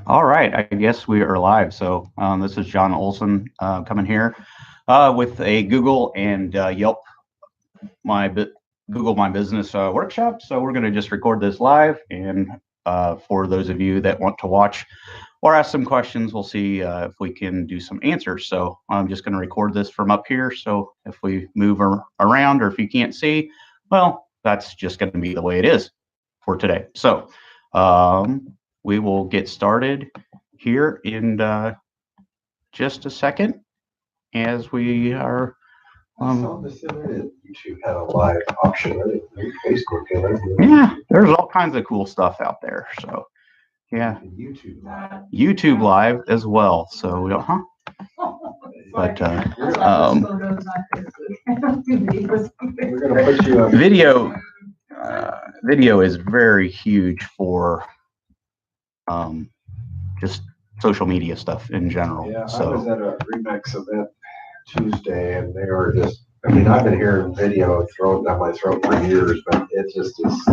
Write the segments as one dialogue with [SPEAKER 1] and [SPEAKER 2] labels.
[SPEAKER 1] All right, I guess we are live. So this is John Olson coming here with a Google and Yelp my Google My Business workshop. So we're going to just record this live, and for those of you that want to watch or ask some questions, we'll see if we can do some answers. So I'm just going to record this from up here. So if we move around or if you can't see, well, that's just going to be the way it is for today. So we will get started here in just a second as we are.
[SPEAKER 2] I saw this the other day that YouTube had a live option. Maybe Facebook did it.
[SPEAKER 1] Yeah, there's all kinds of cool stuff out there. So yeah,
[SPEAKER 2] YouTube live.
[SPEAKER 1] YouTube live as well. So we don't, huh? But
[SPEAKER 2] We're gonna put you on
[SPEAKER 1] video is very huge for just social media stuff in general.
[SPEAKER 2] Yeah,
[SPEAKER 1] so
[SPEAKER 2] I was at a Remix event Tuesday, and they were just. I mean, I've been hearing video thrown down my throat for years, but it just is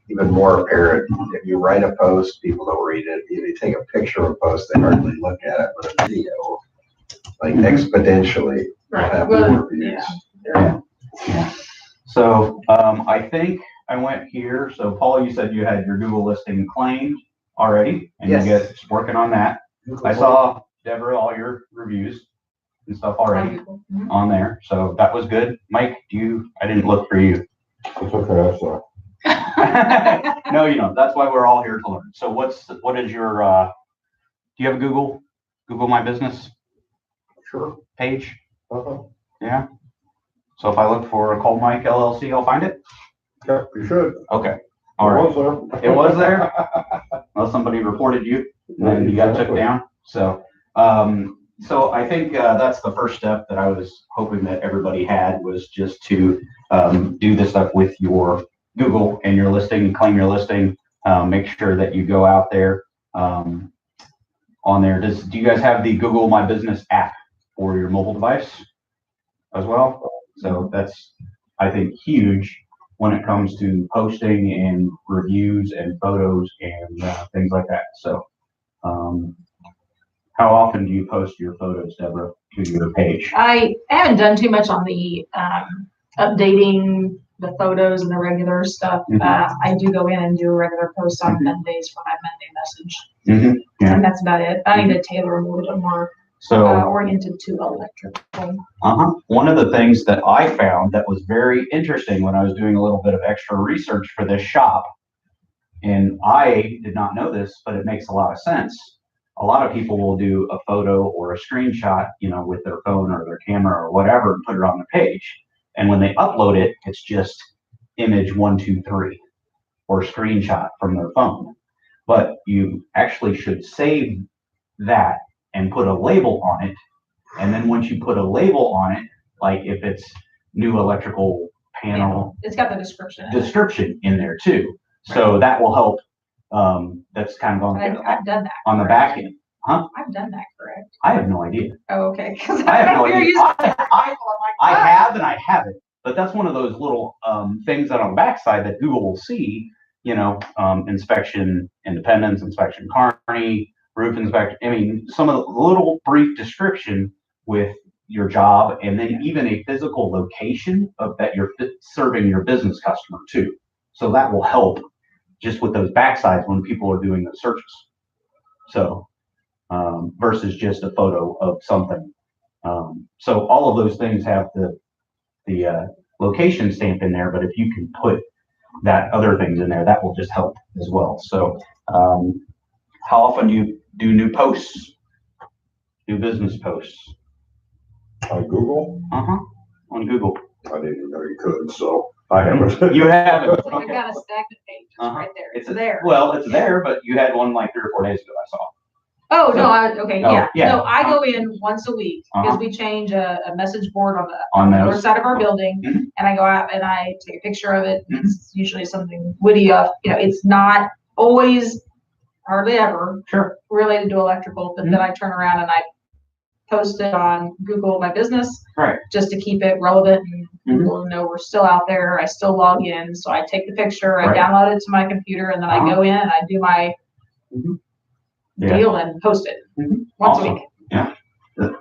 [SPEAKER 2] even more apparent. If you write a post, people don't read it. If you take a picture of a post, they hardly look at it. But a video, like exponentially, will have more views.
[SPEAKER 1] Yeah. So I think I went here. So Paul, you said you had your Google listing claimed already, and
[SPEAKER 2] Yes.
[SPEAKER 1] you get working on that. I saw Deborah all your reviews and stuff already on there, so that was good. Mike, I didn't look for you.
[SPEAKER 2] It's okay, so.
[SPEAKER 1] No, you don't. That's why we're all here to learn. So what is your do you have a Google My Business
[SPEAKER 2] Sure.
[SPEAKER 1] page?
[SPEAKER 2] Uh-huh.
[SPEAKER 1] Yeah. So if I look for Cold Mike LLC, I'll find it?
[SPEAKER 2] Yeah, you should.
[SPEAKER 1] Okay. All right. It was there? Well, somebody reported you, and then you got took down. So so I think that's the first step that I was hoping that everybody had, was just to do this stuff with your Google and your listing, claim your listing, make sure that you go out there on there. Do you guys have the Google My Business app for your mobile device as well? So that's, I think, huge when it comes to posting and reviews and photos and things like that. So how often do you post your photos, Deborah, to your page?
[SPEAKER 3] I haven't done too much on the updating the photos and the regular stuff. I do go in and do a regular post on Mondays for my Monday message.
[SPEAKER 1] Yeah.
[SPEAKER 3] And that's about it. I need to tailor them a little bit more oriented to electrical.
[SPEAKER 1] One of the things that I found that was very interesting when I was doing a little bit of extra research for this shop, and I did not know this, but it makes a lot of sense. A lot of people will do a photo or a screenshot, with their phone or their camera or whatever, and put it on their page. And when they upload it, it's just image 1, 2, 3 or screenshot from their phone. But you actually should save that and put a label on it. And then once you put a label on it, like if it's new electrical panel,
[SPEAKER 3] it's got the
[SPEAKER 1] description in there too. So that will help. That's kind of
[SPEAKER 3] I've done that
[SPEAKER 1] on the back end. Huh?
[SPEAKER 3] I've done that, correct?
[SPEAKER 1] I have no idea.
[SPEAKER 3] Oh, okay.
[SPEAKER 1] I have no idea. I have and I haven't. But that's one of those little things that on the backside that Google will see, inspection independence, inspection Carney, roof inspection. I mean, some of the little brief description with your job, and then even a physical location of that you're serving your business customer too. So that will help just with those backsides when people are doing the searches. So versus just a photo of something. So all of those things have the location stamp in there, but if you can put that other things in there, that will just help as well. So how often do you do new posts, new business posts?
[SPEAKER 2] On Google?
[SPEAKER 1] On Google.
[SPEAKER 2] I didn't even know you could, so I haven't.
[SPEAKER 1] You haven't.
[SPEAKER 3] I've got a stack of pages right there.
[SPEAKER 1] It's
[SPEAKER 3] there.
[SPEAKER 1] Well, it's there, but you had one like 3 or 4 days ago, I saw.
[SPEAKER 3] Oh, no, okay, yeah.
[SPEAKER 1] Yeah.
[SPEAKER 3] No, I go in once a week because we change a message board
[SPEAKER 1] On
[SPEAKER 3] the
[SPEAKER 1] those.
[SPEAKER 3] north side of our building, and I go out and I take a picture of it. It's usually something witty up. It's not always, hardly ever, related to electrical, but then I turn around and I post it on Google My Business,
[SPEAKER 1] right,
[SPEAKER 3] just to keep it relevant and people know we're still out there. I still log in, so I take the picture, I download it to my computer, and then I go in and I do my deal and post it once a week.
[SPEAKER 1] Yeah.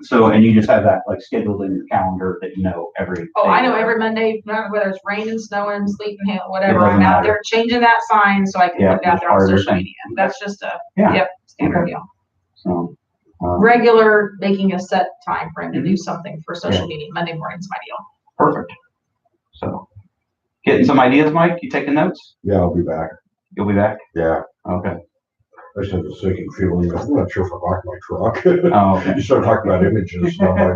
[SPEAKER 1] So, and you just have that like scheduled in your calendar that you know every.
[SPEAKER 3] Oh,
[SPEAKER 1] day.
[SPEAKER 3] I know every Monday, whether it's raining, snowing, sleeting, hail, whatever,
[SPEAKER 1] It doesn't
[SPEAKER 3] I'm out
[SPEAKER 1] matter.
[SPEAKER 3] there changing that sign so I can
[SPEAKER 1] Yeah,
[SPEAKER 3] put it out
[SPEAKER 1] it's
[SPEAKER 3] there on
[SPEAKER 1] part of your
[SPEAKER 3] social
[SPEAKER 1] thing.
[SPEAKER 3] media. That's just a,
[SPEAKER 1] Yeah.
[SPEAKER 3] standard
[SPEAKER 1] Okay.
[SPEAKER 3] deal.
[SPEAKER 1] So,
[SPEAKER 3] Regular, making a set time frame to do
[SPEAKER 1] Mhm.
[SPEAKER 3] something for social
[SPEAKER 1] Yeah.
[SPEAKER 3] media. Monday morning's my deal.
[SPEAKER 1] perfect. So, getting some ideas, Mike? You taking notes?
[SPEAKER 2] Yeah, I'll be back.
[SPEAKER 1] You'll be back?
[SPEAKER 2] Yeah.
[SPEAKER 1] Okay.
[SPEAKER 2] I just have a sinking feeling. I'm not sure if I like my truck.
[SPEAKER 1] Oh, okay.
[SPEAKER 2] You start talking about images, and I'm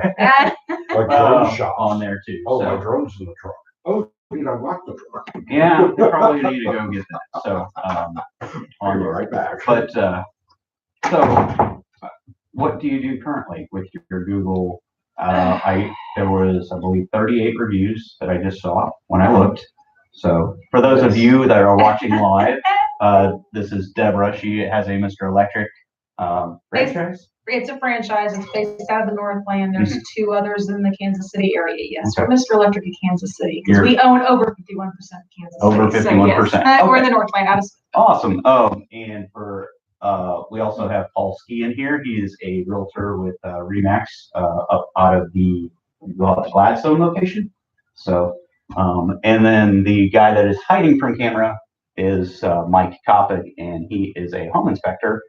[SPEAKER 2] like drone shots.
[SPEAKER 1] On there too.
[SPEAKER 2] Oh,
[SPEAKER 1] so.
[SPEAKER 2] my drone's in the truck. Oh, you know, lock the truck.
[SPEAKER 1] Yeah, you probably need to go get that. So,
[SPEAKER 2] I'll
[SPEAKER 1] on
[SPEAKER 2] be
[SPEAKER 1] there.
[SPEAKER 2] right back.
[SPEAKER 1] But, so, what do you do currently with your Google? There was, I believe, 38 reviews that I just saw when I looked. So, for those of you that are watching live, this is Deborah. She has a Mr. Electric franchise.
[SPEAKER 3] It's a franchise. It's based out of the Northland. There's 2 others in the Kansas City area. Yes,
[SPEAKER 1] Okay.
[SPEAKER 3] we're Mr. Electric in Kansas City because we own over 51% of Kansas
[SPEAKER 1] Over
[SPEAKER 3] City.
[SPEAKER 1] 51%.
[SPEAKER 3] So yes, we're in the Northland.
[SPEAKER 1] Awesome. And for we also have Paul Ski in here. He is a realtor with Remax up out of the Gladstone location. So, and then the guy that is hiding from camera is Mike Kopic, and he is a home inspector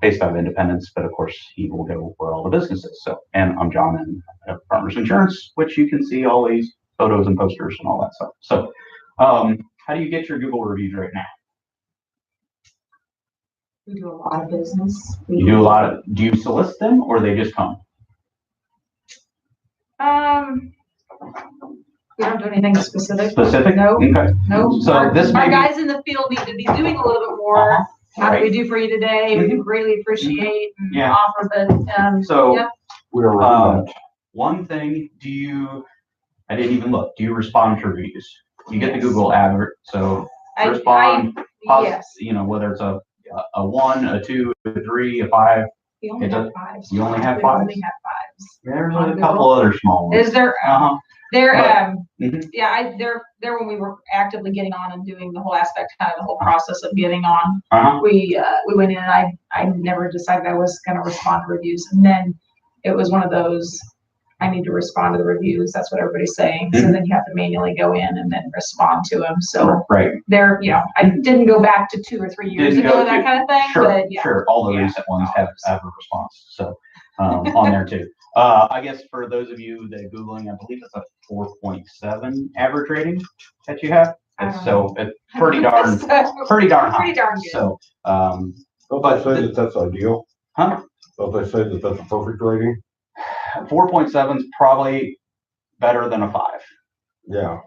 [SPEAKER 1] based out of Independence, but of course he will go where all the business is. So, and I'm John and I have Farmers Insurance, which you can see all these photos and posters and all that stuff. So, how do you get your Google reviews right now?
[SPEAKER 3] We do a lot of business.
[SPEAKER 1] You do a lot of. Do you solicit them, or they just come?
[SPEAKER 3] We don't do anything specific.
[SPEAKER 1] Specific?
[SPEAKER 3] No.
[SPEAKER 1] Okay.
[SPEAKER 3] No.
[SPEAKER 1] So
[SPEAKER 3] our guys in the field need to be doing a little bit more. How do we do for you today? We do greatly appreciate and offer, but
[SPEAKER 1] so
[SPEAKER 3] yeah.
[SPEAKER 2] We're
[SPEAKER 1] one thing. I didn't even look. Do you respond to reviews? You get the Google advert, so respond.
[SPEAKER 3] Yes.
[SPEAKER 1] You know, whether it's a 1, a 2, a 3, a 5.
[SPEAKER 3] You only have 5s.
[SPEAKER 1] You only have 5s?
[SPEAKER 3] We only have 5s.
[SPEAKER 1] There's a couple other small ones.
[SPEAKER 3] Is there? They're
[SPEAKER 1] mhm.
[SPEAKER 3] they're when we were actively getting on and doing the whole aspect, kind of the whole process of getting on. We went in and I never decided I was going to respond to reviews, and then it was one of those. I need to respond to the reviews. That's what everybody's saying. So then you have to manually go in and then respond to them. So they're, I didn't go back to 2 or 3 years ago, that kind of thing.
[SPEAKER 1] Sure,
[SPEAKER 3] but
[SPEAKER 1] sure. All the recent ones have a response. So on there too. I guess for those of you that are Googling, I believe it's a 4.7 average rating that you have. So it's pretty darn high.
[SPEAKER 3] Pretty darn good.
[SPEAKER 1] So,
[SPEAKER 2] don't they say that's ideal?
[SPEAKER 1] Huh?
[SPEAKER 2] Don't they say that's a perfect rating?
[SPEAKER 1] 4.7 is probably better than a 5.
[SPEAKER 2] Yeah.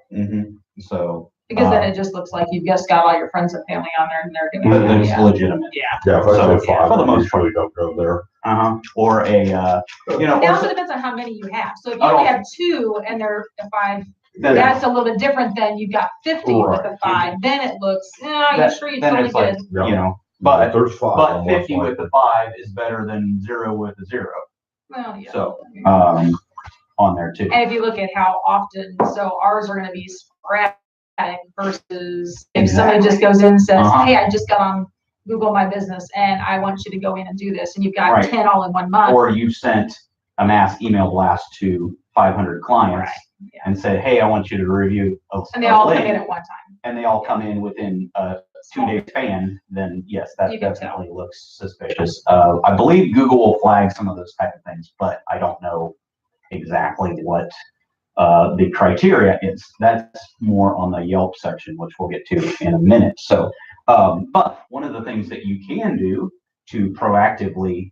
[SPEAKER 1] So.
[SPEAKER 3] Because then it just looks like you've just got all your friends and family on there, and they're going to
[SPEAKER 1] be legitimate.
[SPEAKER 2] Yeah. If I say 5,
[SPEAKER 1] for the most
[SPEAKER 2] part, don't go there.
[SPEAKER 1] Or a,
[SPEAKER 3] It also depends on how many you have. So if you only have 2 and they're a 5, that's a little bit different than you've got 50 with a 5. Then it looks, you sure you totally good.
[SPEAKER 1] But
[SPEAKER 2] there's 5.
[SPEAKER 1] But 50 with a 5 is better than 0 with a 0.
[SPEAKER 3] Well, yeah.
[SPEAKER 1] So, on there too.
[SPEAKER 3] And if you look at how often, so ours are going to be sporadic versus if somebody just goes in and says, hey, I just got on Google My Business and I want you to go in and do this, and you've got 10 all in 1 month.
[SPEAKER 1] Or you sent a mass email blast to 500 clients and said, hey, I want you to review
[SPEAKER 3] and they all come in at one time.
[SPEAKER 1] And they all come in within a 2-day span, then yes, that definitely looks suspicious. I believe Google will flag some of those type of things, but I don't know exactly what the criteria is. That's more on the Yelp section, which we'll get to in a minute. So, but one of the things that you can do to proactively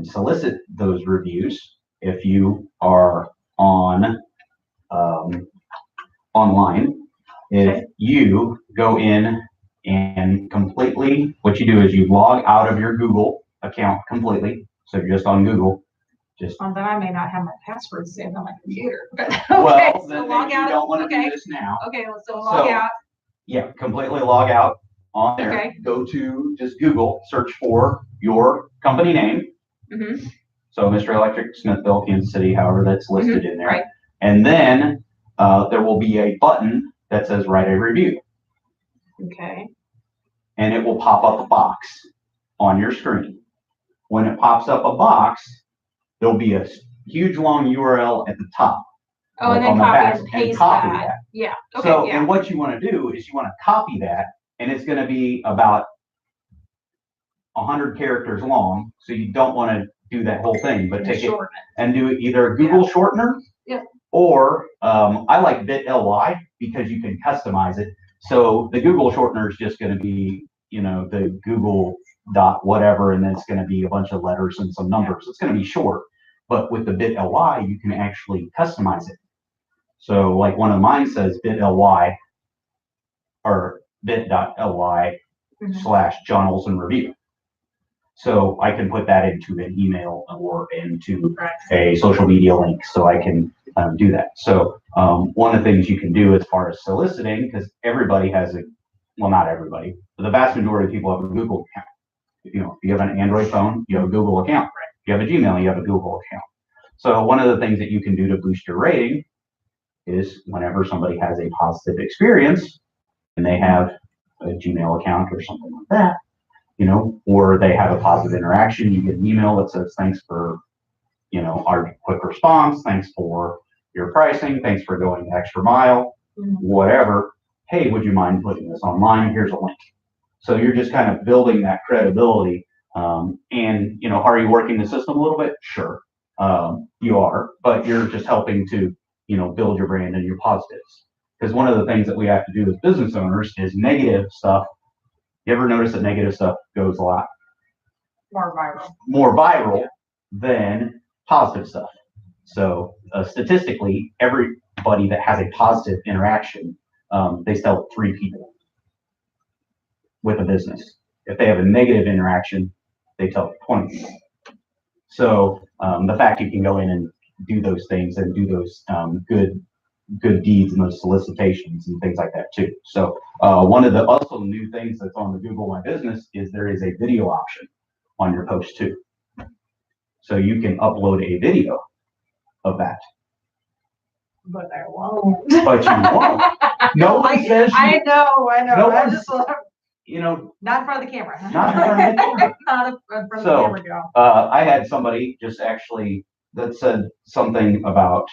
[SPEAKER 1] solicit those reviews, if you are on online, if you go in and completely, what you do is you log out of your Google account completely. So you're just on Google.
[SPEAKER 3] Then I may not have my password saved on my computer.
[SPEAKER 1] Well,
[SPEAKER 3] so log out.
[SPEAKER 1] You don't want to do this now.
[SPEAKER 3] Okay, so log out.
[SPEAKER 1] Yeah, completely log out on there.
[SPEAKER 3] Okay.
[SPEAKER 1] Go to just Google, search for your company name. So Mr. Electric, Smithville, Kansas City, however that's listed in there.
[SPEAKER 3] Right.
[SPEAKER 1] And then there will be a button that says write a review.
[SPEAKER 3] Okay.
[SPEAKER 1] And it will pop up a box on your screen. when it pops up a box, there'll be a huge long URL at the top.
[SPEAKER 3] Oh,
[SPEAKER 1] like
[SPEAKER 3] and then
[SPEAKER 1] on the
[SPEAKER 3] copy
[SPEAKER 1] back,
[SPEAKER 3] and paste
[SPEAKER 1] copy
[SPEAKER 3] that.
[SPEAKER 1] that.
[SPEAKER 3] Yeah. Okay.
[SPEAKER 1] So,
[SPEAKER 3] Yeah.
[SPEAKER 1] and what you want to do is you want to copy that, and it's going to be about 100 characters long. So you don't want to do that whole thing, but take it and do either a Google shortener, or I like bit.ly because you can customize it. So the Google shortener is just going to be, the Google dot whatever, and then it's going to be a bunch of letters and some numbers. It's going to be short, but with the bit.ly, you can actually customize it. So like one of mine says bit.ly or bit.ly / John Olson review. So I can put that into an email or into a social media link, so I can do that. So one of the things you can do as far as soliciting, because everybody has well, not everybody, but the vast majority of people have a Google account. If you have an Android phone, you have a Google account. If you have a Gmail, you have a Google account. So one of the things that you can do to boost your rating is whenever somebody has a positive experience and they have a Gmail account or something like that, or they have a positive interaction, you get an email that says, thanks for, our quick response, thanks for your pricing, thanks for going the extra mile, whatever. Hey, would you mind putting this online? Here's a link. So you're just kind of building that credibility. And, are you working the system a little bit? Sure, you are, but you're just helping to, build your brand and your positives. Because one of the things that we have to do as business owners is negative stuff. You ever notice that negative stuff goes a lot more viral than positive stuff? So statistically, everybody that has a positive interaction, they sell 3 people with a business. If they have a negative interaction, they tell 20 people. So the fact you can go in and do those things and do those good deeds and those solicitations and things like that too. So one of the also new things that's on the Google My Business is there is a video option on your post too. So you can upload a video of that.
[SPEAKER 3] But I won't.
[SPEAKER 1] But you won't. Nobody says you.
[SPEAKER 3] I know.
[SPEAKER 1] No
[SPEAKER 3] I
[SPEAKER 1] one,
[SPEAKER 3] just not in front of the camera.
[SPEAKER 1] Not in front of the camera.
[SPEAKER 3] Not in front of the camera, girl.
[SPEAKER 1] I had somebody just actually that said something about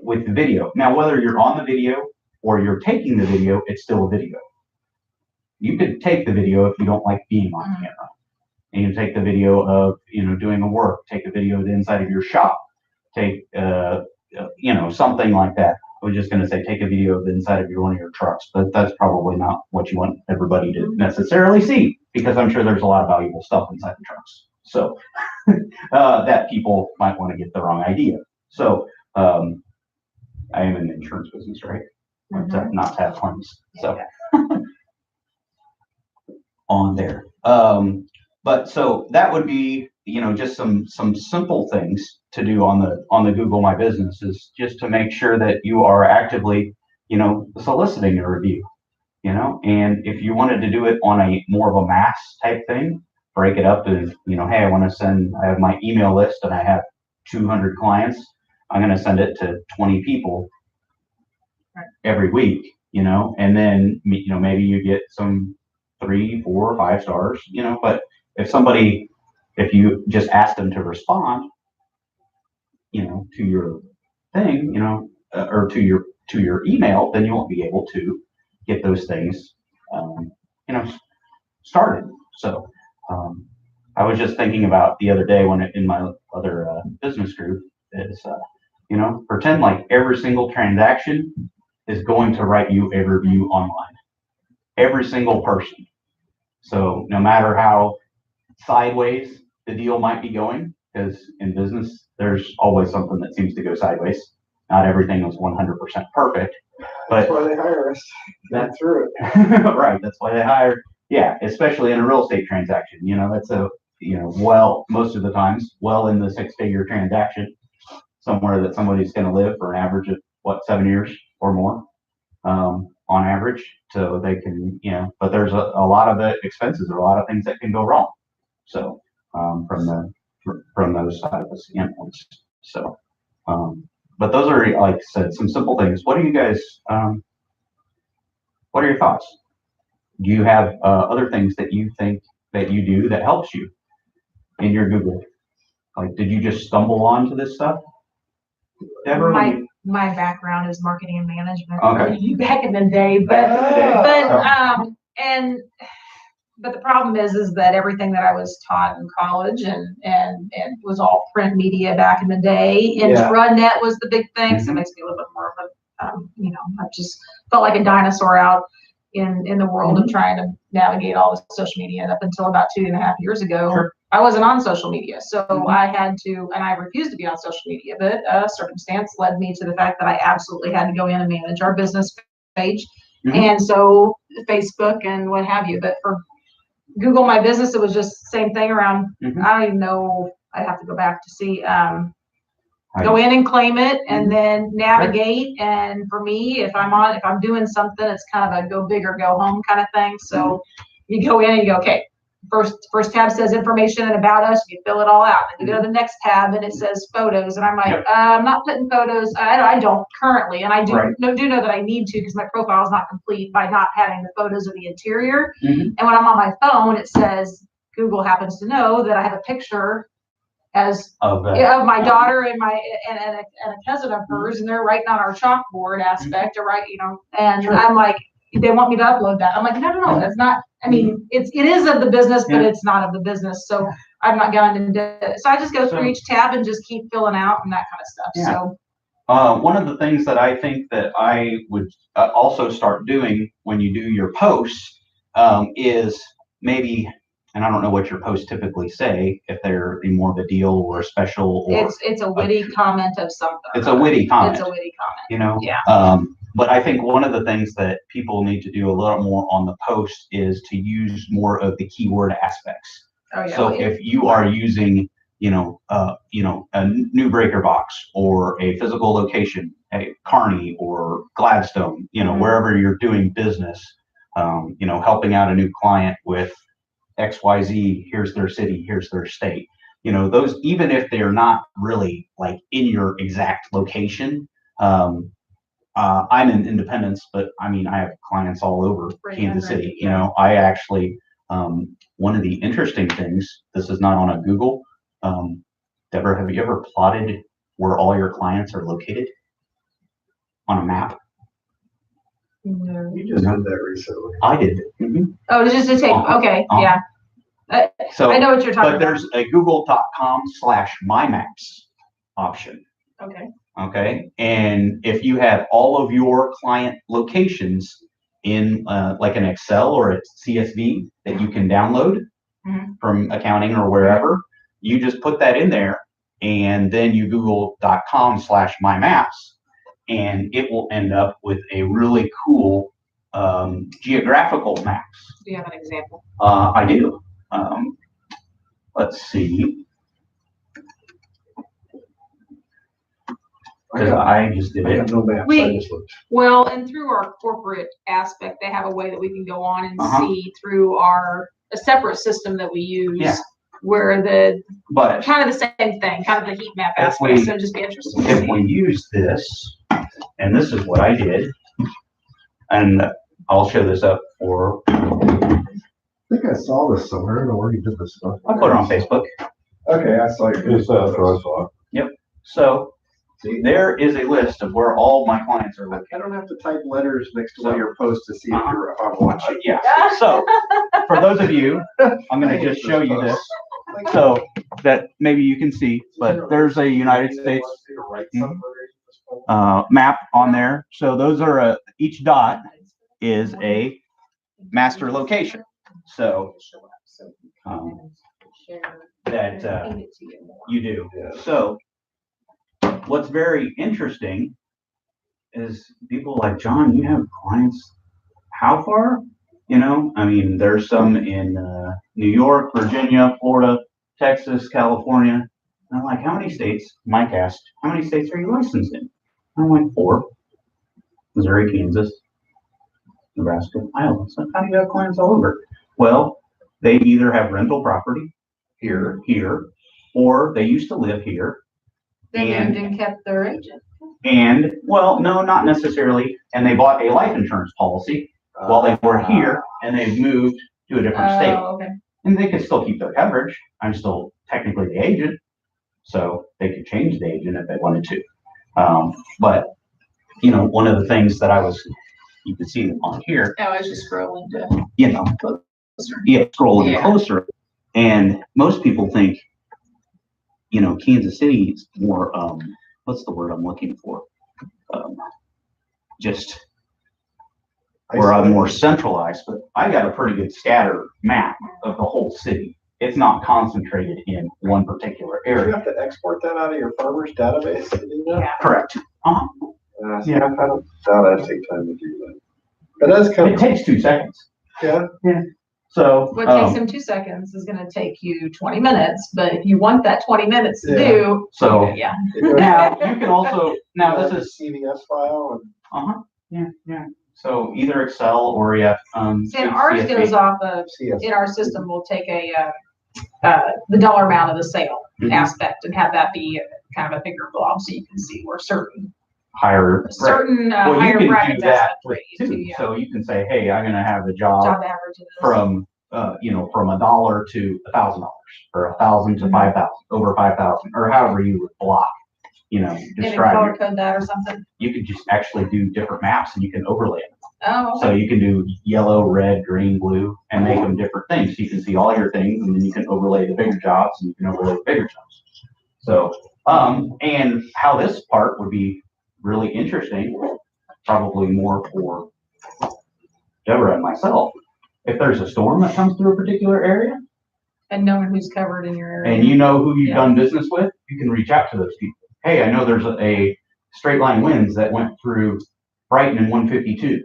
[SPEAKER 1] with the video. Now, whether you're on the video or you're taking the video, it's still a video. You could take the video if you don't like being on camera. And you take the video of, doing a work, take a video of the inside of your shop, take, something like that. I was just going to say, take a video of the inside of one of your trucks, but that's probably not what you want everybody to necessarily see, because I'm sure there's a lot of valuable stuff inside the trucks. So that people might want to get the wrong idea. So I am in the insurance business, right? Not to have claims. So on there. But so that would be, just some simple things to do on the Google My Business, is just to make sure that you are actively, soliciting a review, and if you wanted to do it on a more of a mass type thing, break it up as, hey, I have my email list and I have 200 clients. I'm going to send it to 20 people every week, and then, maybe you get some 3, 4, 5 stars, but if you just ask them to respond, to your thing, or to your email, then you won't be able to get those things, started. So I was just thinking about the other day in my other business group is, pretend like every single transaction is going to write you a review online. Every single person. So no matter how sideways the deal might be going, because in business, there's always something that seems to go sideways. Not everything is 100% perfect. But
[SPEAKER 2] that's why they hire us. That's through it.
[SPEAKER 1] Right. That's why they hire. Yeah. Especially in a real estate transaction, that's most of the times, in the 6-figure transaction, somewhere that somebody's going to live for an average of 7 years or more, on average. So they can, but there's a lot of the expenses, or a lot of things that can go wrong. So, from those side of the standpoints. So, but those are, like I said, some simple things. What do you guys, what are your thoughts? Do you have other things that you think that you do that helps you in your Google? Like, did you just stumble onto this stuff? Deborah?
[SPEAKER 3] My background is marketing and management.
[SPEAKER 1] Okay.
[SPEAKER 3] Back in the day, but the problem is that everything that I was taught in college and was all print media back in the day. Intranet was the big thing, so it makes me a little bit more of a, I just felt like a dinosaur out in the world of trying to navigate all the social media. And up until about 2.5 years ago, I wasn't on social media, so I had to, and I refused to be on social media. But a circumstance led me to the fact that I absolutely had to go in and manage our business page, and so Facebook and what have you. But for Google My Business, it was just the same thing around. I don't even know. I'd have to go back to see. Go in and claim it, and then navigate. And for me, if I'm doing something, it's kind of a go big or go home kind of thing. So you go in and you go, okay, first tab says information and about us. You fill it all out. And you go to the next tab and it says photos. And I'm like, I'm not putting photos. I don't currently, and I do know that I need to, because my profile is not complete by not having the photos of the interior. And when I'm on my phone, it says Google happens to know that I have a picture of my daughter and a cousin of hers, and they're writing on our chalkboard aspect, or and I'm like, they want me to upload that. I'm like, no, that's not. I mean, it is of the business, but it's not of the business. So I've not gone into it. So I just go through each tab and just keep filling out and that kind of stuff. So
[SPEAKER 1] one of the things that I think that I would also start doing when you do your posts is maybe. And I don't know what your posts typically say, if they're more of a deal or a special, or
[SPEAKER 3] it's a witty comment of something.
[SPEAKER 1] It's a witty comment.
[SPEAKER 3] It's a witty comment.
[SPEAKER 1] Yeah. But I think one of the things that people need to do a little more on the post is to use more of the keyword aspects. So if you are using, a new breaker box, or a physical location, a Kearney or Gladstone, wherever you're doing business, helping out a new client with XYZ, here's their city, here's their state. Those, even if they're not really like in your exact location. I'm in Independence, but I mean, I have clients all over Kansas City. I actually, one of the interesting things, this is not on a Google. Deborah, have you ever plotted where all your clients are located on a map?
[SPEAKER 3] No.
[SPEAKER 2] You just did that recently.
[SPEAKER 1] I did.
[SPEAKER 3] Oh, just to take. Okay, yeah.
[SPEAKER 1] So
[SPEAKER 3] I know what you're talking about.
[SPEAKER 1] But there's a google.com/mymaps option. Okay. And if you have all of your client locations in like an Excel or a CSV that you can download from accounting or wherever, you just put that in there, and then you google.com/mymaps, and it will end up with a really cool geographical maps.
[SPEAKER 3] Do you have an example?
[SPEAKER 1] I do. Let's see. Because I just did it.
[SPEAKER 2] No maps. I just looked.
[SPEAKER 3] Well, and through our corporate aspect, they have a way that we can go on and see through a separate system that we use, where but kind of the same thing, kind of the heat map aspect. So just be interesting.
[SPEAKER 1] If we use this, and this is what I did, and I'll show this up for.
[SPEAKER 2] I think I saw this somewhere. I don't know where you did this stuff.
[SPEAKER 1] I'll put it on Facebook.
[SPEAKER 2] Okay, I saw your Facebook.
[SPEAKER 1] Yep. So. See, there is a list of where all my clients are located.
[SPEAKER 2] I don't have to type letters next to one of your posts to see if I'm watching.
[SPEAKER 1] Yeah. So, for those of you, I'm going to just show you this so that maybe you can see. But there's a United States map on there. So those are each dot is a master location. So that you do. So. What's very interesting is people like, John, you have clients how far? I mean, there's some in New York, Virginia, Florida, Texas, California. And I'm like, how many states? Mike asked, how many states are you licensed in? I'm like, 4. Missouri, Kansas, Nebraska, Iowa. So how do you have clients all over? Well, they either have rental property here, or they used to live here.
[SPEAKER 3] And kept their agent.
[SPEAKER 1] And, well, no, not necessarily. And they bought a life insurance policy while they were here, and they've moved to a different state. and they can still keep their coverage. I'm still technically the agent, so they could change the agent if they wanted to. But one of the things that you can see on here.
[SPEAKER 3] Oh, I was just scrolling to. Closer.
[SPEAKER 1] Yeah, scrolling closer, and most people think, Kansas City is more. What's the word I'm looking for? Just where I'm more centralized, but I got a pretty good scatter map of the whole city. It's not concentrated in one particular
[SPEAKER 2] Do you
[SPEAKER 1] area.
[SPEAKER 2] have to export that out of your farmer's database?
[SPEAKER 3] Yeah.
[SPEAKER 1] Correct. Uh-huh.
[SPEAKER 2] Yeah, I don't know that'd take time to do that. But that's kind
[SPEAKER 1] It
[SPEAKER 2] of,
[SPEAKER 1] takes 2 seconds.
[SPEAKER 2] yeah.
[SPEAKER 1] So
[SPEAKER 3] What takes him 2 seconds is gonna take you 20 minutes, but if you want that 20 minutes to
[SPEAKER 2] Yeah.
[SPEAKER 3] do.
[SPEAKER 1] So
[SPEAKER 3] Yeah.
[SPEAKER 1] now you can also this is
[SPEAKER 2] CVS file and.
[SPEAKER 1] yeah. So either Excel or
[SPEAKER 3] See, and ours
[SPEAKER 1] CSV.
[SPEAKER 3] goes off of,
[SPEAKER 2] CS.
[SPEAKER 3] in our system, we'll take the dollar amount of the sale aspect and have that be kind of a bigger blob so you can see where certain
[SPEAKER 1] higher.
[SPEAKER 3] certain
[SPEAKER 1] Well, you
[SPEAKER 3] higher
[SPEAKER 1] can
[SPEAKER 3] brackets
[SPEAKER 1] do that
[SPEAKER 3] aspect
[SPEAKER 1] with
[SPEAKER 3] rate
[SPEAKER 1] too.
[SPEAKER 3] yeah.
[SPEAKER 1] So you can say, hey, I'm going to have the job
[SPEAKER 3] Job averages
[SPEAKER 1] from from $1 to $1,000, or 1,000 to 5,000, over 5,000, or however you would block.
[SPEAKER 3] Maybe
[SPEAKER 1] Describe
[SPEAKER 3] color
[SPEAKER 1] it.
[SPEAKER 3] code that or something.
[SPEAKER 1] You could just actually do different maps and you can overlay them.
[SPEAKER 3] Oh,
[SPEAKER 1] So
[SPEAKER 3] okay.
[SPEAKER 1] you can do yellow, red, green, blue, and make them different things. So you can see all your things, and then you can overlay the bigger jobs, and you can overlay the bigger jobs. So, and how this part would be really interesting, probably more for Deborah and myself, if there's a storm that comes through a particular area,
[SPEAKER 3] And knowing who's covered in your area.
[SPEAKER 1] and you know who you've done business with, you can reach out to those people. Hey, I know there's a straight line winds that went through Brighton and 152.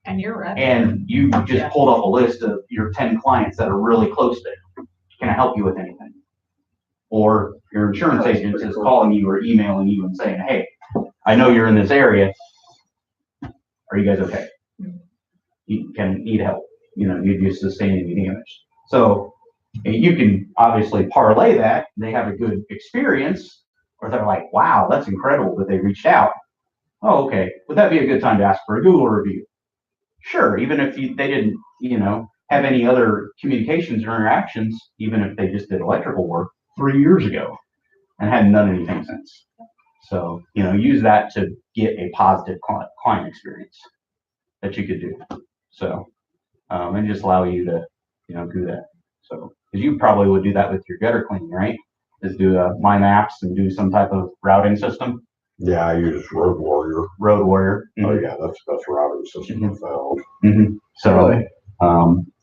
[SPEAKER 3] And you're right.
[SPEAKER 1] And you just pulled up a list of your 10 clients that are really close there. Can I help you with anything? Or your insurance agent is calling you or emailing you and saying, hey, I know you're in this area. Are you guys okay? You can need help. You're sustaining the damage. So you can obviously parlay that. They have a good experience, or they're like, wow, that's incredible that they reached out. Oh, okay. Would that be a good time to ask for a Google review? Sure. Even if they didn't, have any other communications or interactions, even if they just did electrical work 3 years ago and hadn't done anything since. So, use that to get a positive client experience that you could do. So, and just allow you to, do that. So, because you probably would do that with your gutter cleaning, right? Is do my maps and do some type of routing system.
[SPEAKER 2] Yeah, I use Road Warrior.
[SPEAKER 1] Road Warrior.
[SPEAKER 2] Mm-hmm. Oh yeah, that's routing system I found.
[SPEAKER 1] Mm-hmm. So,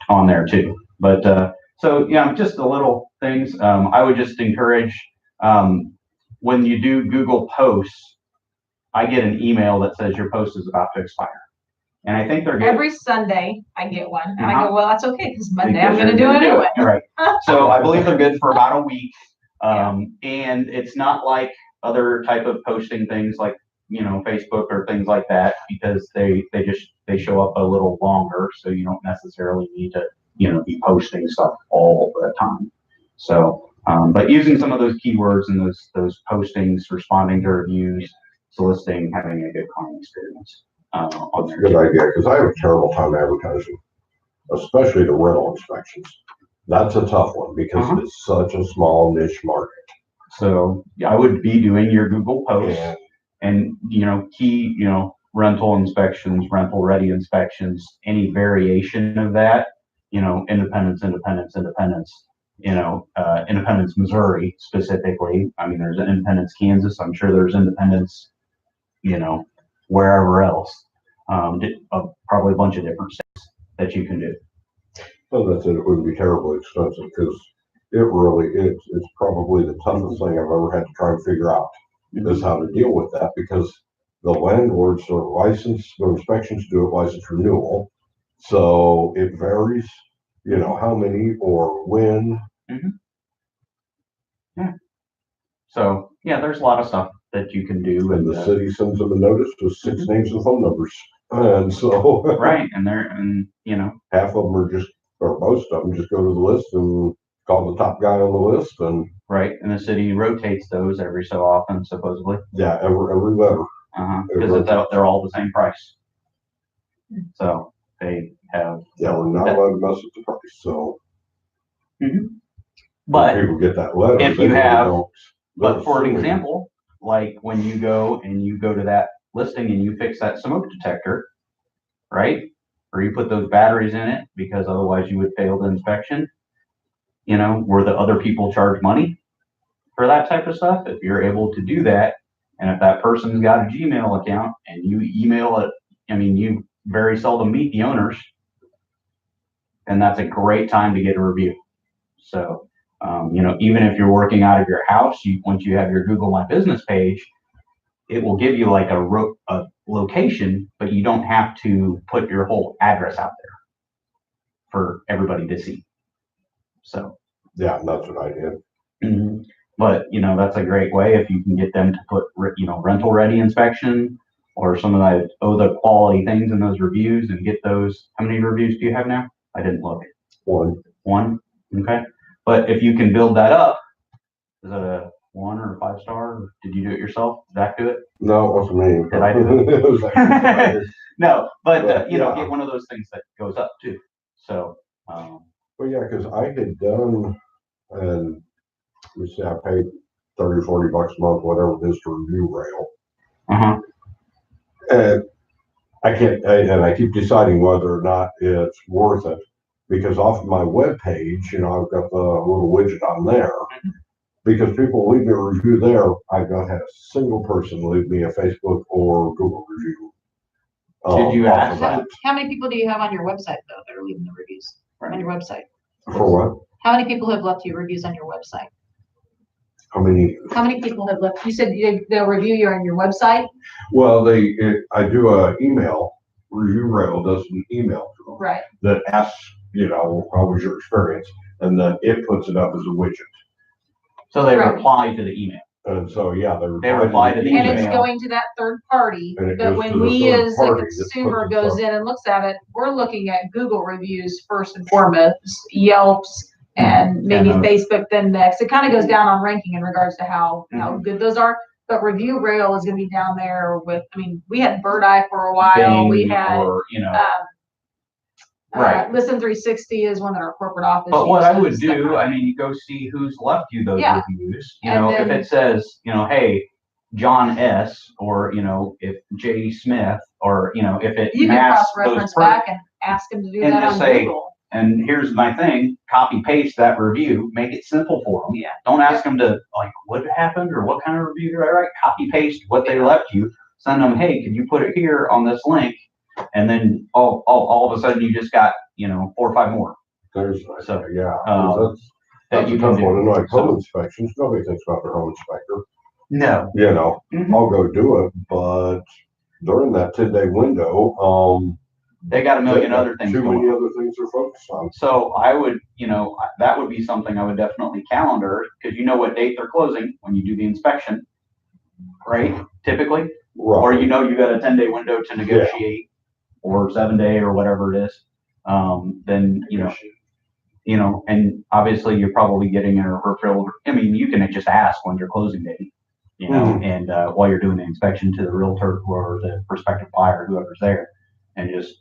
[SPEAKER 1] on there too. But so just the little things. I would just encourage when you do Google posts, I get an email that says your post is about to expire. And I think they're good.
[SPEAKER 3] Every Sunday I get one, and I go, well, that's okay because Monday I'm going to do it anyway.
[SPEAKER 1] Right. So I believe they're good for about a week. And it's not like other type of posting things like Facebook or things like that, because they show up a little longer, so you don't necessarily need to be posting stuff all the time. So but using some of those keywords and those postings, responding to reviews, soliciting, having a good client experience.
[SPEAKER 2] That's a good idea, because I have a terrible time advertising, especially the rental inspections. That's a tough one because it's such a small niche market.
[SPEAKER 1] So I would be doing your Google posts and key rental inspections, rental ready inspections, any variation of that, Independence, Independence, Missouri specifically. I mean, there's Independence, Kansas. I'm sure there's Independence, wherever else. Probably a bunch of different states that you can do.
[SPEAKER 2] So that's it. It wouldn't be terribly expensive, because it's probably the toughest thing I've ever had to try and figure out is how to deal with that, because the landlords are licensed, the inspections do it license renewal. So it varies, how many or when.
[SPEAKER 1] Yeah. So there's a lot of stuff that you can do.
[SPEAKER 2] And the city sends them a notice with 6 names and phone numbers. And so.
[SPEAKER 1] Right. And
[SPEAKER 2] half of them are or most of them just go to the list and call the top guy on the list. And
[SPEAKER 1] right. And the city rotates those every so often, supposedly.
[SPEAKER 2] Yeah, every letter.
[SPEAKER 1] Because they're all the same price. So they have.
[SPEAKER 2] Yeah, we're not allowed to mess with the price. So
[SPEAKER 1] But
[SPEAKER 2] people get that letter.
[SPEAKER 1] if
[SPEAKER 2] they
[SPEAKER 1] you
[SPEAKER 2] really
[SPEAKER 1] have,
[SPEAKER 2] don't-
[SPEAKER 1] but for
[SPEAKER 2] assuming-
[SPEAKER 1] example, like when you go to that listing and you fix that smoke detector, right? Or you put those batteries in it because otherwise you would fail the inspection, where the other people charge money for that type of stuff. If you're able to do that, and if that person's got a Gmail account and you email it, you very seldom meet the owners, and that's a great time to get a review. So, even if you're working out of your house, once you have your Google My Business page, it will give you like a location, but you don't have to put your whole address out there for everybody to see. So.
[SPEAKER 2] Yeah, that's what I did.
[SPEAKER 1] Mm-hmm. But, that's a great way if you can get them to put, rental ready inspection or some of the quality things in those reviews and get those. How many reviews do you have now? I didn't look. One? Okay. But if you can build that up, is it a 1 or a 5-star? Did you do it yourself? Did Zach do it?
[SPEAKER 2] No, it wasn't me.
[SPEAKER 1] Did I do it?
[SPEAKER 2] It was actually
[SPEAKER 1] No, but,
[SPEAKER 2] yeah.
[SPEAKER 1] get one of those things that goes up too. So,
[SPEAKER 2] well, yeah, because I had done, and we say I paid $30, $40 a month, whatever it is, to review Rail. And I keep deciding whether or not it's worth it, because off my web page, I've got the little widget on there. Because people leave me a review there, I've not had a single person leave me a Facebook or Google review.
[SPEAKER 1] Did you ask
[SPEAKER 2] that?
[SPEAKER 3] How many people do you have on your website though that are leaving the reviews on your website?
[SPEAKER 2] For what?
[SPEAKER 3] How many people have left you reviews on your website?
[SPEAKER 2] How many?
[SPEAKER 3] How many people have left? You said they'll review you on your website?
[SPEAKER 2] Well, I do a email. Review Rail does an email to them.
[SPEAKER 3] Right.
[SPEAKER 2] That asks, how was your experience? And then it puts it up as a widget.
[SPEAKER 1] So they
[SPEAKER 3] Right.
[SPEAKER 1] reply to the email.
[SPEAKER 2] And so, yeah,
[SPEAKER 1] They reply to the
[SPEAKER 3] And it's
[SPEAKER 1] email.
[SPEAKER 3] going to that third party,
[SPEAKER 2] And it
[SPEAKER 3] but
[SPEAKER 2] goes
[SPEAKER 3] when
[SPEAKER 2] to the
[SPEAKER 3] we
[SPEAKER 2] third
[SPEAKER 3] as a
[SPEAKER 2] party that
[SPEAKER 3] consumer
[SPEAKER 2] puts it
[SPEAKER 3] goes
[SPEAKER 2] up.
[SPEAKER 3] in and looks at it, we're looking at Google reviews first and foremost, Yelps, and maybe
[SPEAKER 1] And
[SPEAKER 3] Facebook then next. It kind of goes down on ranking in regards to how
[SPEAKER 1] Mhm.
[SPEAKER 3] good those are. But Review Rail is going to be down there with, we had Bird Eye for a while. We
[SPEAKER 1] Bing
[SPEAKER 3] had,
[SPEAKER 1] or, right.
[SPEAKER 3] Listen 360 is one that our corporate office
[SPEAKER 1] But what I would
[SPEAKER 3] uses,
[SPEAKER 1] do,
[SPEAKER 3] stuff like
[SPEAKER 1] you go see who's left you those
[SPEAKER 3] Yeah.
[SPEAKER 1] reviews.
[SPEAKER 3] And
[SPEAKER 1] If
[SPEAKER 3] then-
[SPEAKER 1] it says, hey, John S. or, if J. Smith or, if it
[SPEAKER 3] you can
[SPEAKER 1] masks
[SPEAKER 3] cross-reference
[SPEAKER 1] those
[SPEAKER 3] back and ask them to do
[SPEAKER 1] and
[SPEAKER 3] that
[SPEAKER 1] just
[SPEAKER 3] on
[SPEAKER 1] say,
[SPEAKER 3] Google.
[SPEAKER 1] and here's my thing, copy paste that review, make it simple for them.
[SPEAKER 3] Yeah.
[SPEAKER 1] Don't ask them to what happened or what kind of review did I write? Copy paste what they left you. Send them, hey, can you put it here on this link? And then all of a sudden you just got, 4 or 5 more.
[SPEAKER 2] There's,
[SPEAKER 1] So,
[SPEAKER 2] yeah,
[SPEAKER 1] that
[SPEAKER 2] that's
[SPEAKER 1] you
[SPEAKER 2] a
[SPEAKER 1] can
[SPEAKER 2] tough
[SPEAKER 1] do.
[SPEAKER 2] one. And like
[SPEAKER 1] So-
[SPEAKER 2] home inspections, nobody thinks about their home inspector.
[SPEAKER 1] No. Mhm.
[SPEAKER 2] I'll go do it, but during that 10-day window,
[SPEAKER 1] They got a million
[SPEAKER 2] they've got
[SPEAKER 1] other things
[SPEAKER 2] too
[SPEAKER 1] going
[SPEAKER 2] many
[SPEAKER 1] on.
[SPEAKER 2] other things they're focused on.
[SPEAKER 1] So I would, that would be something I would definitely calendar, because you know what date they're closing when you do the inspection, right? Typically, or you got a 10-day window to negotiate, or 7-day or whatever it is. Then and obviously you're probably getting a referral. You can just ask when's your closing date, and while you're doing the inspection to the realtor or the prospective buyer, whoever's there, and just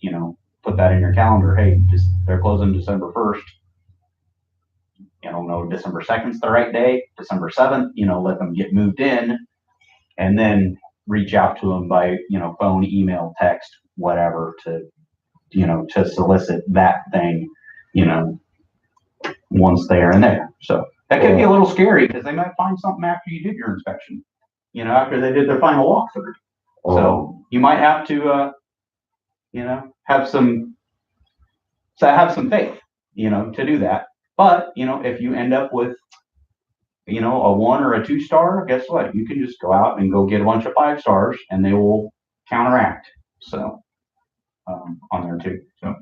[SPEAKER 1] put that in your calendar. Hey, they're closing December 1st. December 2nd's the right day. December 7th, let them get moved in, and then reach out to them by phone, email, text, whatever to solicit that thing, once they are in there. So that could be a little scary because they might find something after you did your inspection, after they did their final walkthrough. So you might have to, have some faith, to do that. But, if you end up with, a 1 or a 2-star, guess what? You can just go out and go get a bunch of 5 stars and they will counteract. So, on there too. So.